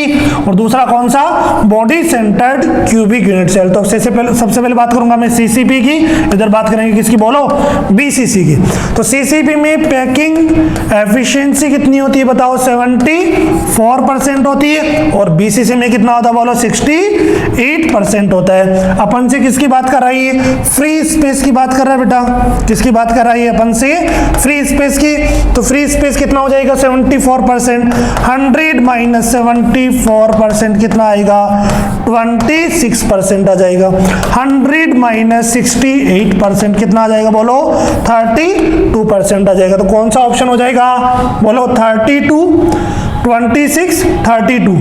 और दूसरा कौन सा, body centred cubic unit cell. तो सबसे पहले बात करूंगा मैं CCP की, इधर बात करेंगे किसकी बोलो, BCC की। तो CCP में पैकिंग एफिशिएंसी कितनी होती है बताओ, 74% होती है, और BCC में कितना होता है बोलो, 68% होता है। अपन से किसकी बात कर रही है, फ्री स्पेस की बात कर रहा है बेटा, किसकी बात कर रही है अपन से, फ्री स्पेस की। तो फ्री स्पेस कितना हो जाएगा, 74%, 100 माइनस 74% कितना आएगा, 26% आ जाएगा। 100 माइनस 68% कितना आ जाएगा बोलो, 32% आ जाएगा। तो कौन सा ऑप्शन हो जाएगा बोलो, 32, 26, 32।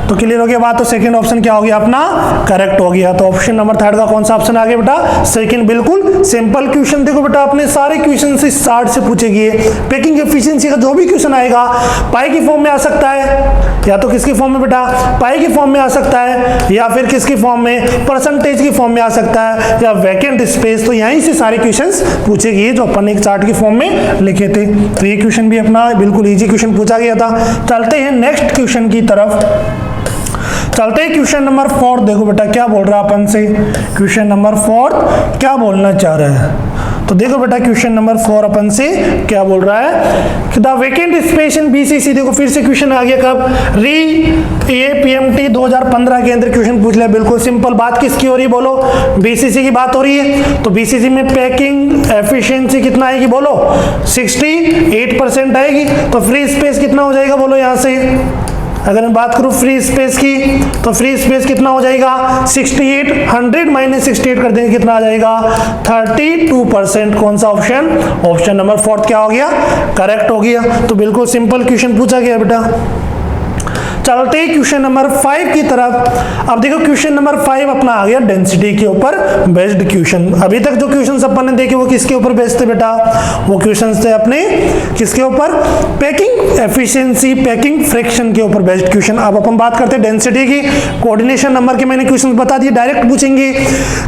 तो क्लियर हो गया बात। तो सेकंड ऑप्शन क्या हो गया अपना, करेक्ट हो गया। तो ऑप्शन नंबर थर्ड का कौन सा ऑप्शन आ गया बेटा, सेकंड। बिल्कुल सिंपल क्वेश्चन। देखो बेटा अपने सारे क्वेश्चन से स्टार्ट से पूछे गए, पैकिंग एफिशिएंसी का जो भी क्वेश्चन आएगा पाई की फॉर्म में आ सकता है, या तो किसकी फॉर्म में बेटा, पाई की फॉर्म में आ सकता है, या फिर किसकी फॉर्म में, परसेंटेज की फॉर्म में आ सकता है, या वैकेंट स्पेस। तो यहीं से सारे क्वेश्चंस पूछे गए जो अपन एक चार्ट की फॉर्म में लिखे थे। तो ये क्वेश्चन भी अपना बिल्कुल इजी क्वेश्चन पूछा गया था। चलते हैं नेक्स्ट क्वेश्चन की तरफ। चलते हैं क्वेश्चन नंबर 4। देखो बेटा क्या बोल रहा है अपन से, क्वेश्चन नंबर 4 क्या बोलना चाह रहा है। तो देखो बेटा क्वेश्चन नंबर 4 अपन से क्या बोल रहा है कि the vacant space in BCC। देखो फिर से क्वेश्चन आ गया, कब, APMT 2015 के अंदर क्वेश्चन पूछ लिया। बिल्कुल सिंपल बात किसकी हो रही है बोलो, BCC की बात हो रही है। तो BCC में पैकिंग एफिशिएंसी कितना आएगी बोलो, 68% आएगी। तो फ्री स्पेस कितना हो जाएगा बोलो, यहाँ से अगर मैं बात करूं फ्री स्पेस की, तो फ्री स्पेस कितना हो जाएगा, 68, 100 माइनस 68 कर देंगे कितना आ जाएगा, 32%। कौन सा ऑप्शन, ऑप्शन नंबर 4 क्या हो गया, करेक्ट हो गया। तो बिल्कुल सिंपल क्वेश्चन पूछा गया बेटा। चलते ही क्वेश्चन नंबर 5 की तरफ। अब देखो क्वेश्चन नंबर 5 अपना आ गया डेंसिटी के ऊपर बेस्ड क्वेश्चन। अभी तक जो क्वेश्चंस अपन ने देखे वो किसके ऊपर बेस्ड थे बेटा, वो क्वेश्चंस थे अपने किसके ऊपर, पैकिंग एफिशिएंसी, पैकिंग फ्रैक्शन के ऊपर बेस्ड क्वेश्चन। अब अपन बात करते हैं डेंसिटी की। कोऑर्डिनेशन नंबर के मैंने क्वेश्चन बता दिए, डायरेक्ट पूछेंगे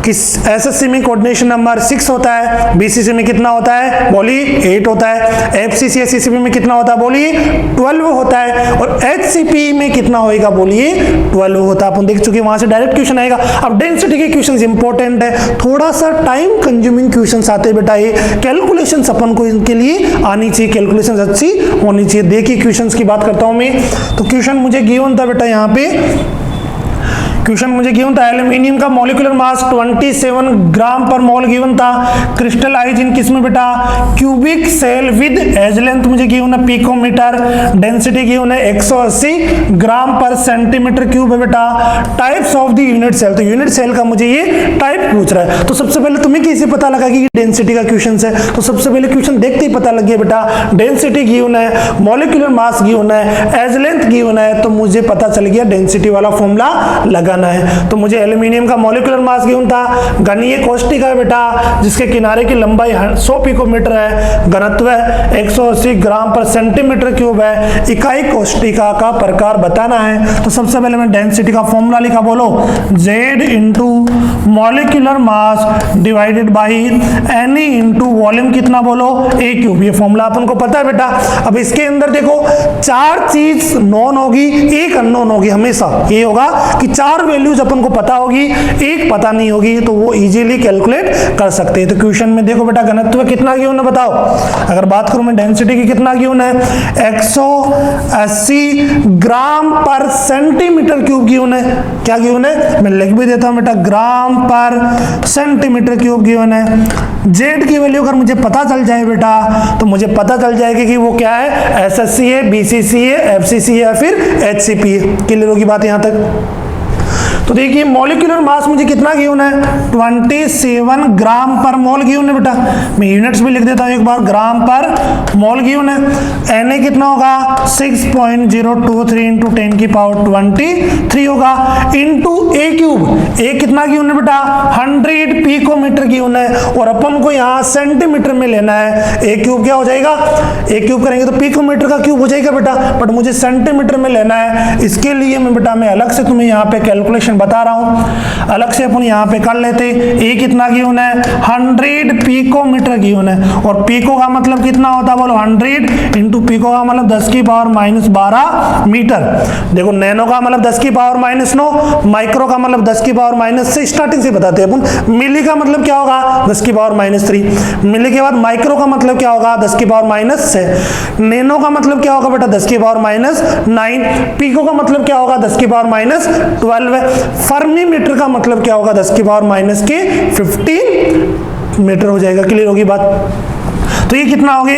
कि एसएससी में कोऑर्डिनेशन नंबर 6 होता है, BCC में कितना होता है बोलिए 8 होता है, FCC SCCP में कितना होता है बोलिए 12 होता है, और HCP में कितना होएगा बोलिए 12 होता है। अपन देख चुके, वहां से डायरेक्ट क्वेश्चन आएगा। अब डेंसिटी के क्वेश्चंस इंपॉर्टेंट है, थोड़ा सा टाइम कंज्यूमिंग क्वेश्चंस आते हैं बेटा, ये कैलकुलेशंस अपन को इनके लिए आनी चाहिए, कैलकुलेशंस अच्छी होनी चाहिए। देखिए क्वेश्चंस की बात करता हूं मैं। तो क्वेश्चन मुझे गिवन था बेटा, यहाँ पे क्वेश्चन मुझे गिवन था, एल्यूमिनियम का मॉलिक्यूलर मास 27 ग्राम पर मोल गिवन था, क्रिस्टलाइज इन किसमें बेटा, cubic cell with edge length मुझे गिवन है पिकोमीटर, डेंसिटी गिवन है 180 ग्राम पर सेंटीमीटर क्यूब है बेटा, types of the unit cell. तो यूनिट सेल का मुझे ये टाइप पूछ रहा है। तो सबसे पहले तुम्हें कैसे पता लगा कि डेंसिटी का क्वेश्चन है, तो सबसे पहले क्वेश्चन देखते ही पता लग गया बेटा, डेंसिटी गिवन है, मॉलिक्यूलर मास गिवन है, एज लेंथ गिवन है, तो मुझे पता चल गया डेंसिटी वाला फॉर्मूला लगा है। तो मुझे एल्यूमिनियम का मॉलिक्यूलर मास गिवन था, घनीय कोष्टिका है बेटा, जिसके किनारे की लंबाई 100 पिकोमीटर है, घनत्व 180 ग्राम पर सेंटीमीटर क्यूब है, इकाई कोष्टिका का प्रकार बताना है। तो सबसे पहले मैं डेंसिटी का फॉर्मूला लिखा, बोलो Z into molecular mass divided by N into volume कितना बोलो A क्यूब। ये फॉर्मूला अपन को पता है बेटा। अब इसके अंदर देखो 4 चीज नॉन होगी, एक अननोन होगी, हमेशा ये होगा कि 4 वैल्यूज अपन को पता होगी, एक पता नहीं होगी, तो वो इजीली कैलकुलेट कर सकते हैं। तो क्वेश्चन में देखो बेटा घनत्व कितना गिवन है बताओ। अगर बात करूं मैं डेंसिटी की, कितना गिवन है 180 gram per centimetre cube given है। क्या गिवन है, मैं लिख भी देता हूं बेटा, ग्राम पर सेंटीमीटर क्यूब गिवन है। जेड की वैल्यू अगर मुझे पता चल जाए बेटा, तो मुझे पता चल जाएगी कि वो क्या है, एसएससी है, बीसीसी है, एफसीसी है या फिर एचसीपी है। क्लियर होगी बात यहां तक। तो देखिए मॉलिक्यूलर मास मुझे कितना गिवन है, 27 ग्राम पर मोल गिवन है बेटा। मैं यूनिट्स भी लिख देता हूं एक बार, ग्राम पर मोल गिवन है। Na कितना होगा 6.023 इंटू 10 की पावर 23 होगा, इंटू ए क्यूब। ए कितना गिवन है बेटा 100 पिकोमीटर गिवन है, और अपन को यहाँ सेंटीमीटर में लेना है। ए क्यूब क्या हो जाएगा, ए क्यूब करेंगे तो पिकोमीटर का क्यूब हो जाएगा बेटा, बट मुझे सेंटीमीटर में लेना है। इसके लिए मैं बेटा मैं अलग से तुम्हें यहाँ पे कैलकुलेशन बता रहा हूं, अलग से अपन यहाँ पे कर लेते। ए कितना गिवन है 100 पिकोमीटर गिवन है, और पिको का मतलब कितना होता है बोलो 100 इंटू पिको का मतलब 10 की पावर -12 मीटर। देखो नैनो का मतलब 10 की पावर -9, माइक्रो का मतलब 10 की पावर -6, स्टार्टिंग से बताते हैं अपन। मिली का मतलब क्या होगा 10 की पावर -3, मिली के बाद माइक्रो का मतलब क्या होगा 10 की पावर -6, नैनो का मतलब क्या होगा बेटा 10 की पावर -9, पिको का मतलब क्या होगा 10 की पावर -12, फर्मी मीटर का मतलब क्या होगा 10 की पावर -15 मीटर हो जाएगा। क्लियर होगी बात। तो ये कितना हो गया,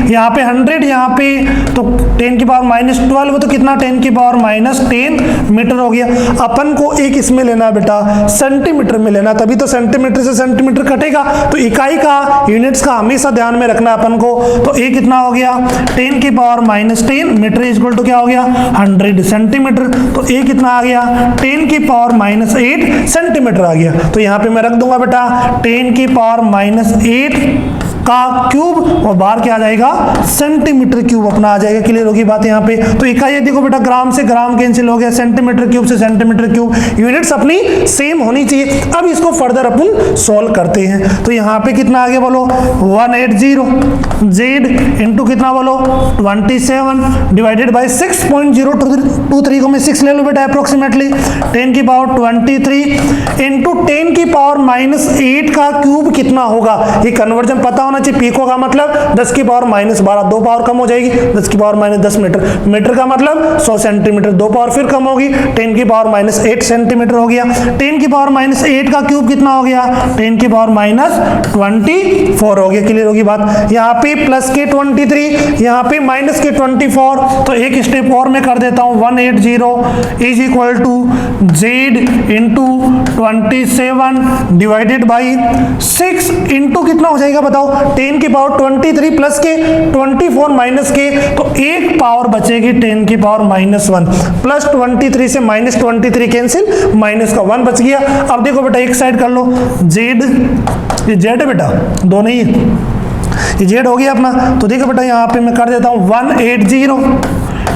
यहाँ पे 100, यहाँ पे तो 10 की पावर -12, तो कितना 10 की पावर -10 मीटर हो गया। अपन को एक इसमें लेना है बेटा सेंटीमीटर में लेना, तभी तो सेंटीमीटर से सेंटीमीटर कटेगा। तो इकाई का, यूनिट्स का हमेशा ध्यान में रखना है अपन को। तो ए कितना हो गया 10 की पावर -10 मीटर इक्वल टू क्या हो गया 100 सेंटीमीटर। तो ए कितना आ गया 10 की पावर -8 सेंटीमीटर आ गया। तो यहाँ पे मैं रख दूंगा बेटा 10 की पावर -8 का क्यूब, और बाहर क्या आ जाएगा सेंटीमीटर क्यूब अपना आ जाएगा। क्लियर होगी बात यहाँ पे। तो इकाई देखो बेटा ग्राम से ग्राम कैंसिल हो गया, सेंटीमीटर क्यूब से सेंटीमीटर क्यूब, यूनिट्स अपनी सेम होनी चाहिए। अब इसको फर्दर अपन सॉल्व करते हैं। तो यहाँ पे कितना आ गया बोलो 180 जेड इंटू कितना बोलो 27 डिवाइडेड बाई 6.023 को मैं 6 ले लो बेटा अप्रोक्सीमेटली, 10 की पावर 23 इंटू 10 की पावर -8 का क्यूब कितना होगा। ये कन्वर्जन पता होना चाहिए। पिको का मतलब 10 की पावर -12, 2 पावर कम हो जाएगी, 10 की पावर -10 मीटर, मीटर का मतलब 100 सेंटीमीटर, 2 पावर फिर कम होगी, 10 की पावर -8 सेंटीमीटर हो गया। 10 की पावर -8 का क्यूब कितना हो गया 10 की पावर -24 हो गया। क्लियर होगी बात। यहाँ पे प्लस के 23, यहाँ पे माइनस के 24, तो एक स्टेप और मैं कर देता हूँ 180 is equal to Z into 27 divided by 6 into कितना हो जाएगा बताओ 10 की पावर 23 प्लस के 24 माइनस के, तो एक पावर बचेगी 10 की पावर -1, प्लस 23 से -23 कैंसिल, माइनस का 1 बच गया। अब देखो बेटा एक साइड कर लो जेड, ये जेड है बेटा दोनों ही, ये जेड हो गया अपना। तो देखो बेटा यहाँ पे मैं कर देता हूँ 180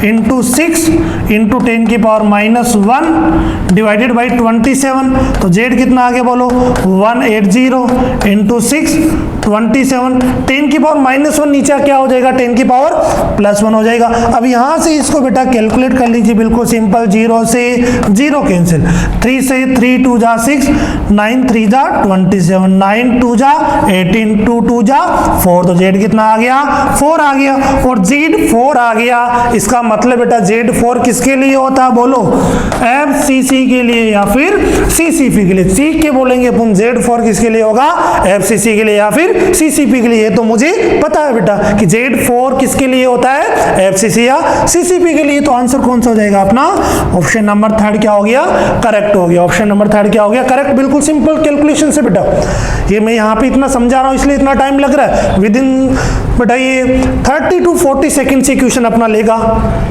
इंटू 6 इंटू 10 की पावर -1 डिवाइडेड बाई 27, तो जेड कितना आ गया बोलो 180 इंटू 6 27, 10 की पावर -1 नीचे क्या हो जाएगा 10 की पावर +1 हो जाएगा। अब यहाँ से इसको बेटा कैलकुलेट कर लीजिए, बिल्कुल सिंपल, 0 से 0 कैंसिल, 3 से 3 2 जा 6, 9 3 जा 27, 9 2 जा 18, 2 2 जा 4, तो जेड कितना आ गया 4 आ गया, और जेड 4 आ गया। इसका मतलब बेटा Z4 किसके लिए होता है बोलो FCC के लिए या फिर CCP के लिए। सीख के बोलेंगे अपन Z4 किसके लिए होगा FCC के लिए या फिर CCP के लिए। तो मुझे पता है बेटा कि Z4 किसके लिए होता है FCC या CCP के लिए। तो आंसर कौन सा हो जाएगा अपना ऑप्शन नंबर 3 क्या हो गया करेक्ट हो गया। ऑप्शन नंबर 3 क्या हो गया करेक्ट। बिल्कुल सिंपल कैलकुलेशन से बेटा, ये मैं यहाँ पे इतना समझा रहा हूँ इसलिए इतना टाइम लग रहा है। विद इन बेटा ये 30 to 40 सेकंड से क्वेश्चन अपना लेगा।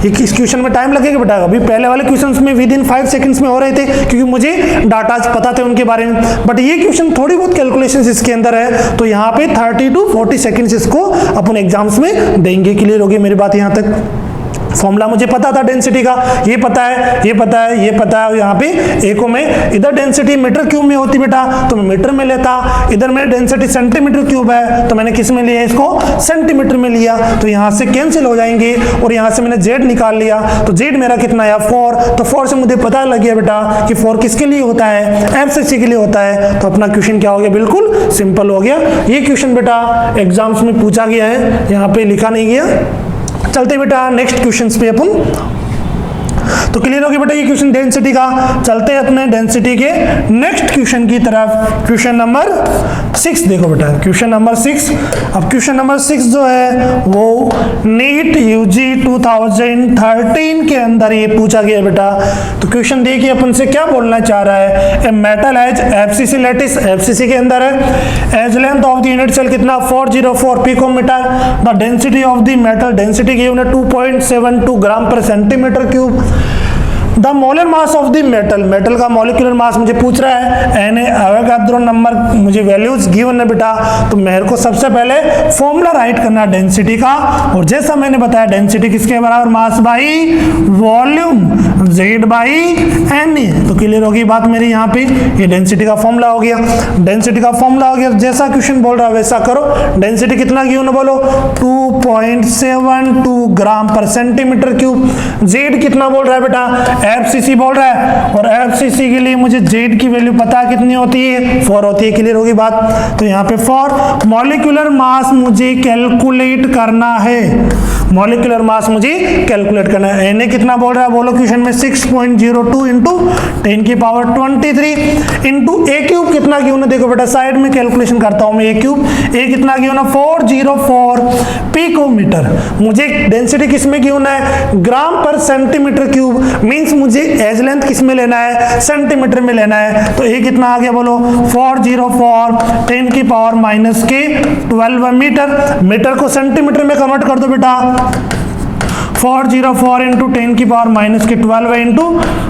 इस क्वेश्चन में टाइम लगेगा बेटा, अभी पहले वाले क्वेश्चंस में विद इन 5 सेकंड्स में हो रहे थे क्योंकि मुझे डाटा पता थे उनके बारे में, बट ये क्वेश्चन थोड़ी बहुत कैलकुलेशंस इसके अंदर है। तो यहाँ पे 30 to 40 सेकंड्स इसको अपन एग्जाम्स में देंगे। क्लियर होगी मेरी बात यहाँ तक। फॉर्मूला मुझे पता था डेंसिटी का, ये पता है, ये पता है, ये पता है। यहाँ पे ए को मैं इधर डेंसिटी मीटर क्यूब में होती बेटा तो मैं मीटर में लेता, इधर मेरी डेंसिटी सेंटीमीटर क्यूब है तो मैंने किस में लिया, इसको सेंटीमीटर में लिया। तो यहाँ से कैंसिल हो जाएंगे और यहाँ से मैंने जेड निकाल लिया। तो जेड मेरा कितना आया 4। तो 4 से मुझे पता लग गया बेटा कि 4 किसके लिए होता है, एफसीसी के लिए होता है। तो अपना क्वेश्चन क्या हो गया, बिल्कुल सिंपल हो गया। ये क्वेश्चन बेटा एग्जाम्स में पूछा गया है, यहाँ पे लिखा नहीं गया। चलते बेटा नेक्स्ट क्वेश्चंस पे अपन। तो क्लियर हो गया बेटा ये क्वेश्चन डेंसिटी का। चलते हैं अपने डेंसिटी के नेक्स्ट क्वेश्चन की तरफ। क्वेश्चन नंबर 6 देखो बेटा, क्वेश्चन नंबर 6। अब क्वेश्चन नंबर 6 जो है वो नीट यूजी 2013 के अंदर ये पूछा गया बेटा। तो क्वेश्चन देखिए अपन से क्या बोलना चाह रहा है। A metal as FCC lattice, FCC के अंदर है। Edge length of the unit cell कितना 404 picometer. The density of the metal, density given है 2.72 gram per centimetre cube. The molar mass of the metal, metal का मॉलिक्यूलर मास मुझे पूछ रहा है। एन एवोगाड्रो नंबर मुझे वैल्यूज गिवन है बेटा। तो मेरे को सबसे पहले फॉर्मूला राइट करना डेंसिटी का, और जैसा मैंने बताया डेंसिटी किसके बराबर, mass by volume, Z by N. तो क्लियर होगी बात मेरी यहाँ पे। ये डेंसिटी का फॉर्मूला हो गया, डेंसिटी का फॉर्मूला हो गया। जैसा क्वेश्चन बोल रहा है वैसा करो। डेंसिटी कितना गिवन है बोलो, 2.72 gram per centimetre cube. Z कितना बोल रहा है बेटा, एफसीसी बोल रहा है, और एफसीसी के लिए मुझे जेड की वैल्यू पता कितनी होती है, 4 होती है। क्लियर होगी बात। तो यहाँ पे 4 मॉलिक्यूलर मास मुझे कैलकुलेट करना है, मॉलिक्यूलर मास मुझे कैलकुलेट करना है। एन कितना बोल रहा है बोलो क्वेश्चन में, 6.02 इंटू 10 की पावर 23 इंटू ए क्यूब कितना गिवन है। देखो बेटा साइड में कैलकुलेशन करता हूं मैं। ए क्यूब, ए कितना गिवन है 404 पिकोमीटर। मुझे डेंसिटी किस में गिवन है, ग्राम पर सेंटीमीटर क्यूब। मींस मुझे एज लेंथ किस में लेना है, सेंटीमीटर में लेना है। तो ए कितना आ गया बोलो 404 10 की पावर माइनस के 12 मीटर। मीटर को सेंटीमीटर में कन्वर्ट कर दो बेटा, 404 इंटू 10 की पावर माइनस के 12 इंटू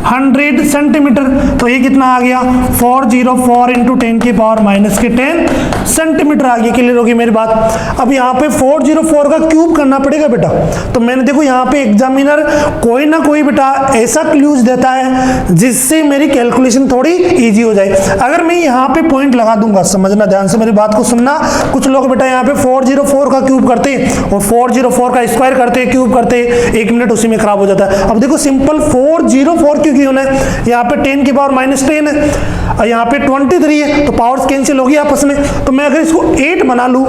100 सेंटीमीटर। तो ये कितना आ गया 404 इंटू 10 की पावर माइनस के 10 सेंटीमीटर आ गया। क्लियर होगी मेरी बात। अब यहाँ पे 404 का क्यूब करना पड़ेगा बेटा। तो मैंने देखो यहाँ पे एग्जामिनर कोई ना कोई बेटा ऐसा क्लूज देता है जिससे मेरी कैलकुलेशन थोड़ी इजी हो जाए। अगर मैं यहाँ पे पॉइंट लगा दूंगा, समझना ध्यान से मेरी बात को सुनना। कुछ लोग बेटा यहाँ पे 404 का क्यूब करते और 404 का स्क्वायर करते, क्यूब करते, 1 मिनट उसी में खराब हो जाता है। अब देखो सिंपल 404 क्यों क्यों है, यहाँ पे 10 की पावर माइनस 10 है और यहाँ पे 23 है, तो पावर्स कैंसिल होगी आपस में। तो मैं अगर इसको 8 बना लूँ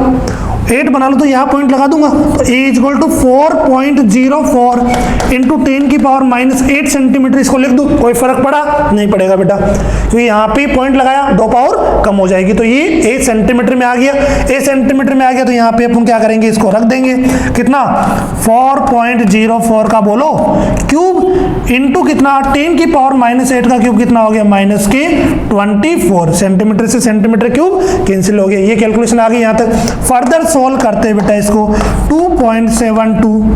तो यहाँ पॉइंट लगा दूंगा। तो ए इक्वल टू 4.04 इंटू 10 की पावर माइनस 8 सेंटीमीटर इसको लिख दूं, कोई फर्क पड़ा नहीं पड़ेगा बेटा, क्योंकि यहाँ पे पॉइंट लगाया 2 पावर कम हो जाएगी। तो ये ए सेंटीमीटर में आ गया, ए सेंटीमीटर में आ गया। तो यहाँ पे अपन क्या करेंगे, इसको रख देंगे कितना 4.04 का बोलो क्यूब इंटू कितना 10 की पावर माइनस 8 का क्यूब कितना हो गया माइनस के 24 सेंटीमीटर से सेंटीमीटर क्यूब कैंसिल हो गया। ये कैलकुलेशन आ गई यहाँ तक। फर्दर सोल्व करते हैं बेटा इसको 2.72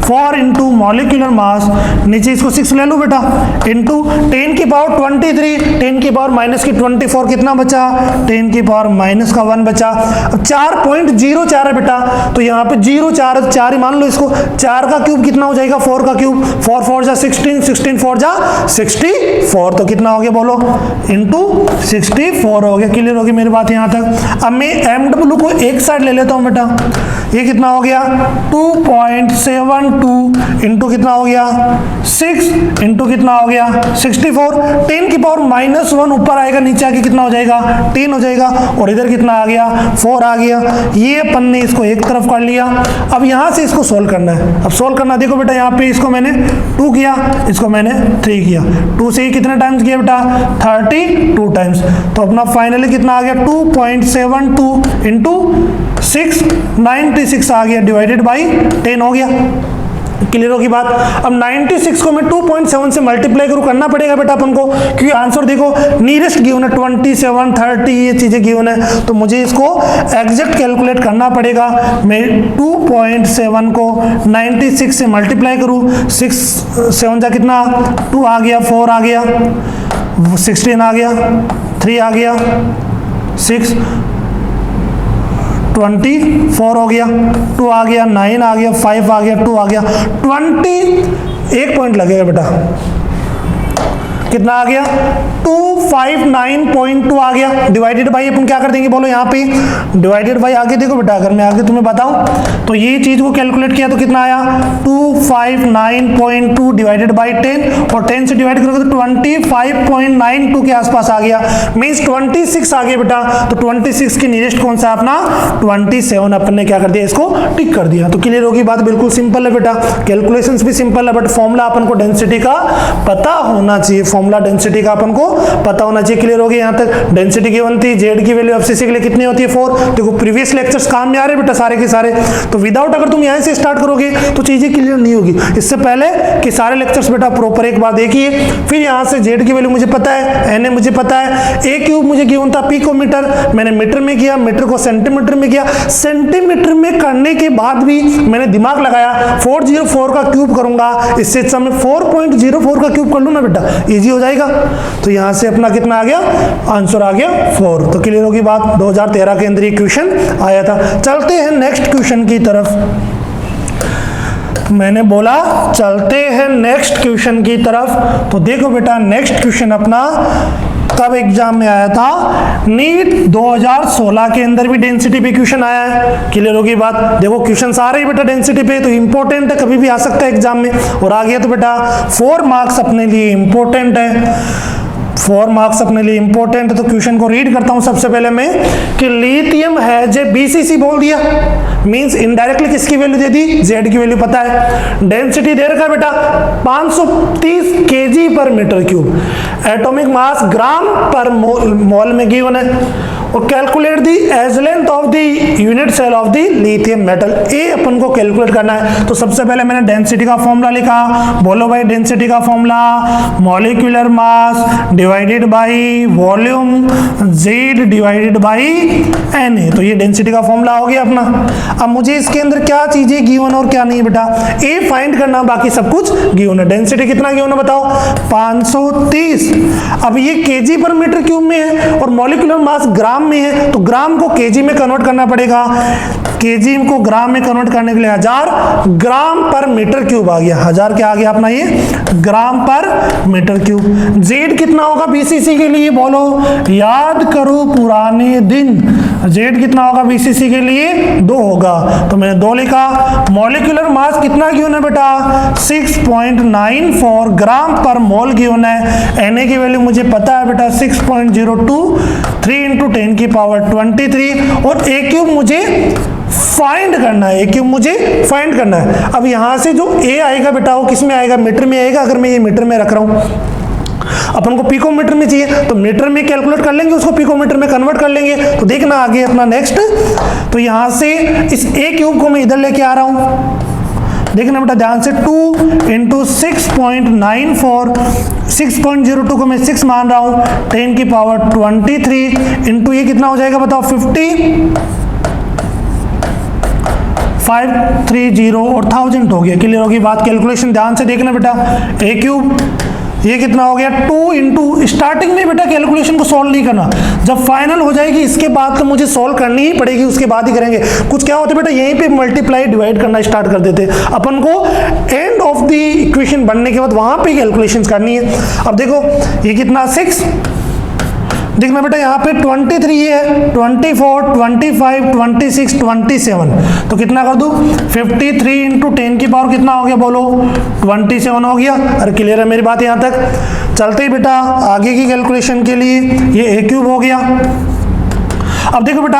4 इंटू मॉलिक्यूलर मास, नीचे इसको 6 ले लो बेटा, इंटू 10 की पावर 23, 10 की पावर माइनस की 24 कितना बचा 10 की पावर माइनस का 1 बचा। अब 4.04 है बेटा, तो यहाँ पे 4 ही मान लो इसको। 4 का क्यूब कितना हो जाएगा 4 का क्यूब, 4 4 जा 16, 16 4 जा 64, तो कितना हो गया बोलो इंटू 64 हो गया। क्लियर होगी मेरी बात यहाँ तक। अब मैं MW को एक साइड ले लेता हूँ बेटा, ये कितना हो गया 2.72 इंटू कितना हो गया 6 इंटू कितना हो गया 64, 10 की पावर माइनस 1 ऊपर आएगा, नीचे आके कितना हो जाएगा 10 हो जाएगा, और इधर कितना आ गया 4 आ गया। ये अपन ने इसको एक तरफ कर लिया। अब यहाँ से इसको सोल्व करना है। अब सोल्व करना देखो बेटा, यहाँ पे इसको मैंने 2 किया, इसको मैंने 3 किया। 2 से ही कितने टाइम्स किया बेटा 32 टाइम्स। तो अपना फाइनली कितना आ गया 2.72 इंटू 6 96 आ गया, डिवाइडेड बाई 10 हो गया। क्लियर होगी बात। अब 96 को मैं 2.7 से मल्टीप्लाई करूँ, करना पड़ेगा बेटा अपन को, क्योंकि आंसर देखो नियरेस्ट गिवन है 27 30 ये चीजें गिवन है, तो मुझे इसको एग्जैक्ट कैलकुलेट करना पड़ेगा। मैं 2.7 को 96 से मल्टीप्लाई करूँ, 6 7 जा कितना 2 आ गया, 4 आ गया, 16 आ गया, 3 आ गया, 6 24 हो गया, 2 आ गया, 9 आ गया, 5 आ गया, 2 आ गया, 21 पॉइंट लगेगा बेटा। कितना आ गया? 259.2 आ गया। डिवाइडेड बाई अपन क्या कर देंगे बोलो, यहाँ पे डिवाइडेड बाई आगे देखो बेटा, अगर मैं आगे तुम्हें बताऊं तो ये चीज को कैलकुलेट किया तो कितना आया? 259.2 डिवाइडेड बाई 10, और 10 से डिवाइड करोगे तो 25.92 के आसपास आ गया, मीन्स 26 आ गया बेटा। तो 26 के नियरेस्ट कौन सा अपना? 27। अपन ने क्या कर दिया, इसको टिक कर दिया। तो क्लियर होगी बात, बिल्कुल सिंपल है बेटा, कैलकुलेशंस भी सिंपल है, बट फॉर्मूला अपन को डेंसिटी का पता होना चाहिए, फॉर्मूला डेंसिटी का अपन को पता होना चाहिए। क्लियर हो गया यहाँ तक? डेंसिटी गिवन थी, जेड की वैल्यू एफसीसी के लिए कितनी होती है? 4। देखो प्रीवियस लेक्चर्स काम में आ रहे बेटा सारे के सारे, तो विदाउट अगर तुम यहाँ से स्टार्ट करोगे तो चीजें क्लियर नहीं होगी। इससे पहले कि सारे लेक्चर्स बेटा प्रॉपर एक बार देखिए, फिर यहाँ से जेड की वैल्यू मुझे पता है, एन ए मुझे पता है, ए क्यूब मुझे गिवन था पिकोमीटर, मैंने मीटर में किया, मीटर को सेंटीमीटर में किया, सेंटीमीटर में करने के बाद भी मैंने दिमाग लगाया 404 का क्यूब करूंगा, इससे अच्छा मैं 4.04 का क्यूब कर लूँ ना बेटा, इजी हो जाएगा। तो यहां से अपना कितना आ गया? आंसर आ गया 4। तो क्लियर होगी बात, 2013 के अंदर ये क्वेश्चन आया था। चलते हैं नेक्स्ट क्वेश्चन की तरफ। मैंने बोला चलते हैं नेक्स्ट क्वेश्चन की तरफ। तो देखो बेटा नेक्स्ट क्वेश्चन अपना कब एग्जाम में आया था? नीट 2016 के अंदर भी डेंसिटी पे क्वेश्चन आया है। क्लियर होगी बात? देखो क्वेश्चन आ रहे हैं बेटा डेंसिटी पे, तो इंपॉर्टेंट है, कभी भी आ सकता है एग्जाम में, और आ गया तो बेटा 4 मार्क्स अपने लिए इंपॉर्टेंट है, 4 मार्क्स अपने लिए इंपॉर्टेंट है। तो क्वेश्चन को रीड करता हूं सबसे पहले मैं, कि लिथियम है जे बीसीसी बोल दिया, मींस इनडायरेक्टली किसकी वैल्यू दे दी? जेड की वैल्यू पता है। डेंसिटी दे रखा है बेटा 530 KG per metre cube, atomic mass gram per mole में गिवन है, और calculate the edge length of the unit cell of the lithium metal, ए अपन को कैलकुलेट करना है। तो सबसे पहले मैंने डेंसिटी का फॉर्मूला लिखा, बोलो भाई डेंसिटी का formula, molecular mass divided by volume, Z divided by N A. तो ये डेंसिटी का फॉर्मूला हो गया अपना। अब मुझे इसके अंदर क्या चीजें गिवन और क्या नहीं बेटा, ए फाइंड करना, बाकी सब कुछ गिवन है। डेंसिटी कितना गिवन है बताओ? 530। अब ये केजी पर मीटर क्यूब में है और मॉलिक्यूलर मास ग्राम में है, तो ग्राम को केजी में कन्वर्ट करना पड़ेगा, केजी को ग्राम में कन्वर्ट करने के लिए 1000 ग्राम पर मीटर क्यूब आ गया। 1000 क्या आ गया अपना? ये ग्राम पर मीटर क्यूब। जेड कितना होगा बीसीसी के लिए बोलो, याद करो पुराने दिन, जेड कितना होगा बीसीसी के लिए? 2 होगा, तो मैंने 2 लिखा। मॉलिक्यूलर मास कितना गिवन है बेटा? 6.94 ग्राम पर मोल गिवन है। एन ए की वैल्यू मुझे पता है बेटा 6.02, 3 × 10 की पावर 23, और ए क्यूब मुझे फाइंड करना है, ए क्यूब मुझे फाइंड करना है। अब यहां से जो ए आएगा बेटा वो किस में आएगा? मीटर में आएगा। अगर मैं ये मीटर में रख रहा हूं, अपन को पिकोमीटर में चाहिए तो मीटर में कैलकुलेट कर लेंगे, उसको पिकोमीटर में कन्वर्ट कर लेंगे। तो देखना आगे अपना नेक्स्ट, तो यहां से इस ए क्यूब को मैं इधर लेके आ रहा हूं, देखना बेटा ध्यान से, 2 × 6.94, 6.02 को मैं 6 मान रहा हूं, 10 की पावर 23 इंटू ये कितना हो जाएगा बताओ? 530 और 1000 हो गया। क्लियर होगी बात? कैलकुलेशन ध्यान से देखना बेटा, ए क्यूब ये कितना हो गया? 2 इंटू, स्टार्टिंग में बेटा कैलकुलेशन को सॉल्व नहीं करना, जब फाइनल हो जाएगी इसके बाद तो मुझे सॉल्व करनी ही पड़ेगी, उसके बाद ही करेंगे। कुछ क्या होता है बेटा, यहीं पे मल्टीप्लाई डिवाइड करना स्टार्ट कर देते, अपन को एंड ऑफ द इक्वेशन बनने के बाद वहां पे कैलकुलेशन करनी है। अब देखो ये कितना 6, देखना बेटा यहाँ पे 23 है, 24, 25, 26, 27, तो कितना कर दूं? 53 × 10 की पावर कितना हो गया बोलो? 27 हो गया। अरे क्लियर है मेरी बात यहाँ तक? चलते ही बेटा आगे की कैलकुलेशन के लिए, ये ए क्यूब हो गया। अब देखो बेटा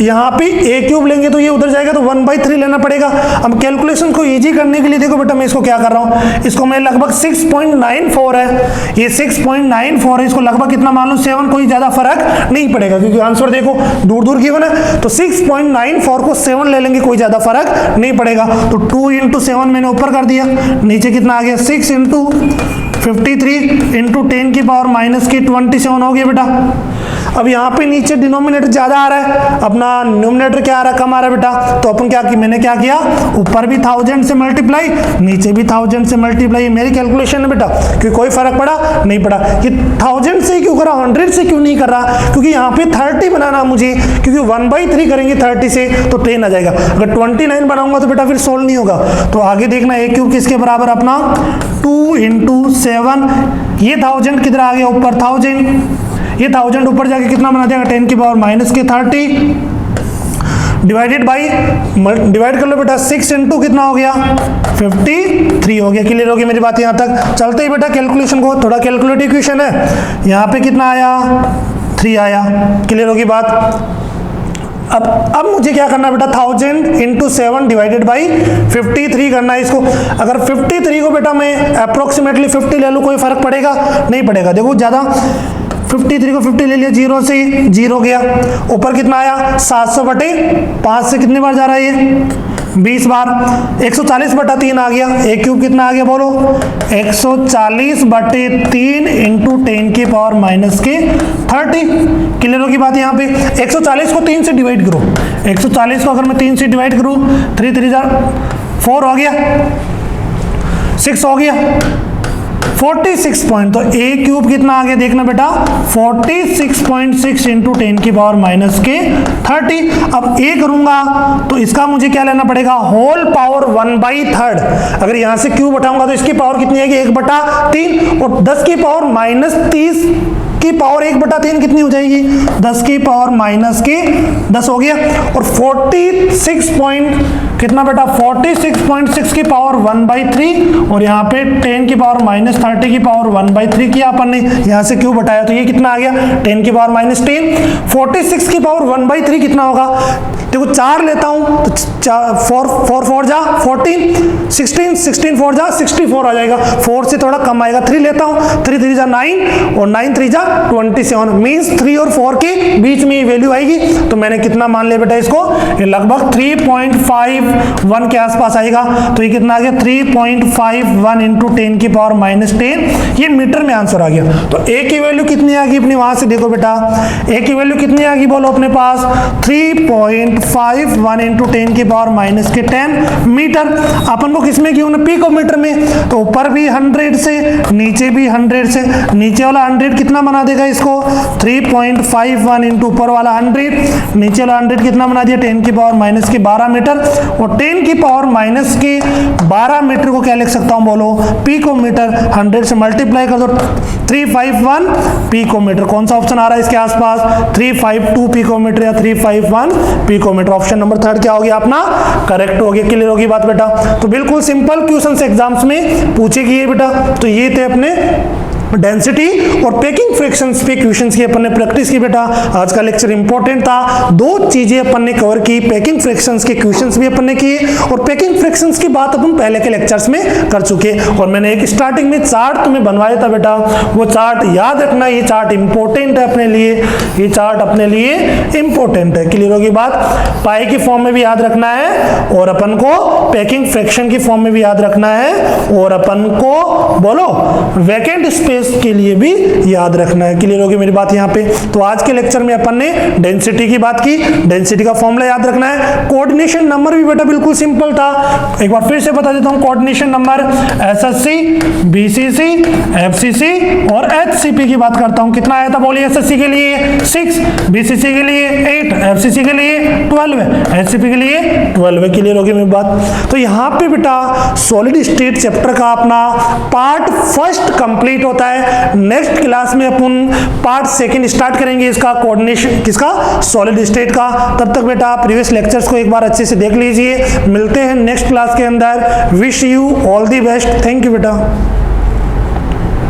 यहाँ पे ए क्यूब लेंगे तो ये उधर जाएगा, तो 1/3 लेना पड़ेगा। अब कैलकुलेशन को इजी करने के लिए देखो बेटा मैं इसको क्या कर रहा हूँ, इसको मैं लगभग 6.94 है, ये 6.94 है, इसको लगभग कितना मान लो 7, कोई ज्यादा फर्क नहीं पड़ेगा क्योंकि आंसर देखो दूर दूर गिवन है, तो 6.94 को 7 ले लेंगे, कोई ज्यादा फर्क नहीं पड़ेगा। तो 2 × 7 मैंने ऊपर कर दिया, नीचे कितना आ गया? 6 × 53 × 10 की पावर -27 हो गया बेटा। अब यहाँ पे नीचे डिनोमिनेटर ज्यादा आ रहा है, अपना न्यूमरेटर क्या आ रहा है, कम आ रहा है बेटा। तो अपन क्या, मैंने क्या किया, ऊपर भी 1000 से मल्टीप्लाई, नीचे भी 1000 से मल्टीप्लाई। मेरी कैलकुलेशन है बेटा, क्योंकि कोई फर्क पड़ा नहीं पड़ा। ये 1000 से क्यों करा, 100 से क्यों नहीं कर रहा, क्योंकि यहाँ पे 30 बनाना मुझे, क्योंकि 1/3 करेंगे 30 से तो 10 आ जाएगा। अगर 29 बनाऊंगा तो बेटा फिर सोल्व नहीं होगा। तो आगे देखना a क्यूब किसके बराबर, अपना 2 × 7। ये 1000 किधर आ गया, ऊपर 1000, ये 1000 ऊपर जाके कितना बना देगा, 10 की पावर -30 डिवाइडेड बाई, डिवाइड कर लो बेटा 6 × कितना हो गया, 53 हो गया। क्लियर हो गई मेरी बात यहाँ तक। चलते ही बेटा कैलकुलेशन को, थोड़ा कैलकुलेटिव क्वेश्चन है। यहाँ पे कितना आया, 3 आया। क्लियर होगी बात। अब मुझे क्या करना है बेटा, 1000 × 7 डिवाइडेड बाई 53 करना है इसको। अगर 53 को बेटा मैं अप्रोक्सीमेटली 50 ले लूँ, कोई फर्क पड़ेगा नहीं पड़ेगा। देखो ज्यादा 53 को 50 ले लिया, 0 से 0 गया। ऊपर कितना आया, 700/5 से कितनी बार जा रहा है ये, 20 बार। 140/3 आ गया। a क्यूब कितना आ गया बोलो, 140/3 × 10 की पावर -30। क्लियर होगी बात यहाँ पे। 140 को 3 से डिवाइड करो, 140 को अगर मैं 3 से डिवाइड करूँ, 3 3 4 हो गया, 6 हो गया, 46 पॉइंट। तो a क्यूब कितना आ गया देखना बेटा, 46.6 × 10 की पावर -30। अब a करूंगा तो इसका मुझे क्या लेना पड़ेगा, होल पावर 1/3। अगर यहां से क्यूब उठाऊंगा तो इसकी पावर कितनी आएगी, 1/3। और 10 की पावर -30 की पावर 1/3 कितनी हो जाएगी, 10 की पावर -10 हो गया। और 46 पॉइंट कितना बेटा, 46.6 की पावर 1/3। और यहाँ पे 10 की पावर -30 की पावर 1/3 किया अपन ने, यहाँ से क्यूब हटाया तो ये कितना आ गया, 10 की पावर -10। 46 की पावर 1/3 कितना होगा, देखो 4 लेता हूँ तो 4 4 जा 14, 16 16 4 जा 64 आ जाएगा। 4 से थोड़ा कम आएगा। 3 लेता हूँ, 3 3 जा 9 और 9 3 जा 27। मीन्स 3 और 4 के बीच में ये वैल्यू आएगी। तो मैंने कितना मान लिया बेटा इसको, ये लगभग 3.51 के आसपास आएगा। तो ये कितना आ गया, 3.51 × 10 की पावर -10। ये मीटर में आंसर आ गया। तो a की वैल्यू कितनी आ गई अपनी, वहां से देखो बेटा a की वैल्यू कितनी आ गई बोलो अपने पास, 3.51 × 10 की पावर -10 मीटर। अपन को किसमें किया ना, पिकोमीटर में। तो ऊपर भी 100 से, नीचे भी 100 से। नीचे वाला 100 कितना बना देगा इसको, 3.51 × ऊपर वाला 100, नीचे वाला 100 कितना बना दिया, 10 की पावर -12 मीटर। और 10 की पावर -12 मीटर को क्या लिख सकता हूं बोलो, पिकोमीटर। 100 से मल्टीप्लाई कर दो, 351 पिकोमीटर। कौन सा ऑप्शन आ रहा है इसके आसपास, 352 पिकोमीटर या 351 पिकोमीटर। ऑप्शन नंबर 3 क्या हो गया अपना, करेक्ट हो गया। क्लियर होगी बात बेटा। तो बिल्कुल सिंपल क्वेश्चन एग्जाम्स में पूछेगी ये बेटा। तो ये थे अपने डेंसिटी और पैकिंग फ्रैक्शंस पे क्वेश्चंस की अपन ने प्रैक्टिस की बेटा। आज का लेक्चर इंपॉर्टेंट था, 2 चीजें अपन ने कवर की, पैकिंग फ्रैक्शंस के क्वेश्चंस भी अपन ने किए और पैकिंग फ्रैक्शंस की बात अपन पहले के लेक्चर्स में कर चुके। और मैंने एक स्टार्टिंग में चार्ट तुम्हें बनवाया था बेटा, वो चार्ट याद रखना, ये चार्ट इंपॉर्टेंट है अपने लिए, ये चार्ट अपने लिए इंपॉर्टेंट है। क्लियर होगी बात। पाई की फॉर्म में भी याद रखना है और अपन को पैकिंग फ्रैक्शन की फॉर्म में भी याद रखना है और अपन को बोलो वैकेंट स्पेस के लिए भी याद रखना है। क्लियर होगी मेरी बात यहाँ पे। तो आज के लेक्चर में अपन ने डेंसिटी की बात की, डेंसिटी का फॉर्मूला याद रखना है। कोऑर्डिनेशन नंबर भी बेटा बिल्कुल सिंपल था, एक बार फिर से बता देता हूँ। Coordination number SSC, BCC, FCC और एचसीपी की बात करता हूँ। कितना आया था बोलिए, एसएससी के लिए 6, बीसीसी के लिए 8, एफसीसी के लिए 12, एचसीपी के लिए 12। क्लियर होगी मेरी बात। तो यहाँ पे बेटा सॉलिड स्टेट चैप्टर का अपना पार्ट 1 कंप्लीट होता है। नेक्स्ट क्लास में अपन पार्ट 2 स्टार्ट करेंगे इसका, कोऑर्डिनेशन किसका, सॉलिड स्टेट का। तब तक बेटा प्रीवियस लेक्चर्स को एक बार अच्छे से देख लीजिए। मिलते हैं नेक्स्ट क्लास के अंदर। Wish you all the best. Thank you बेटा।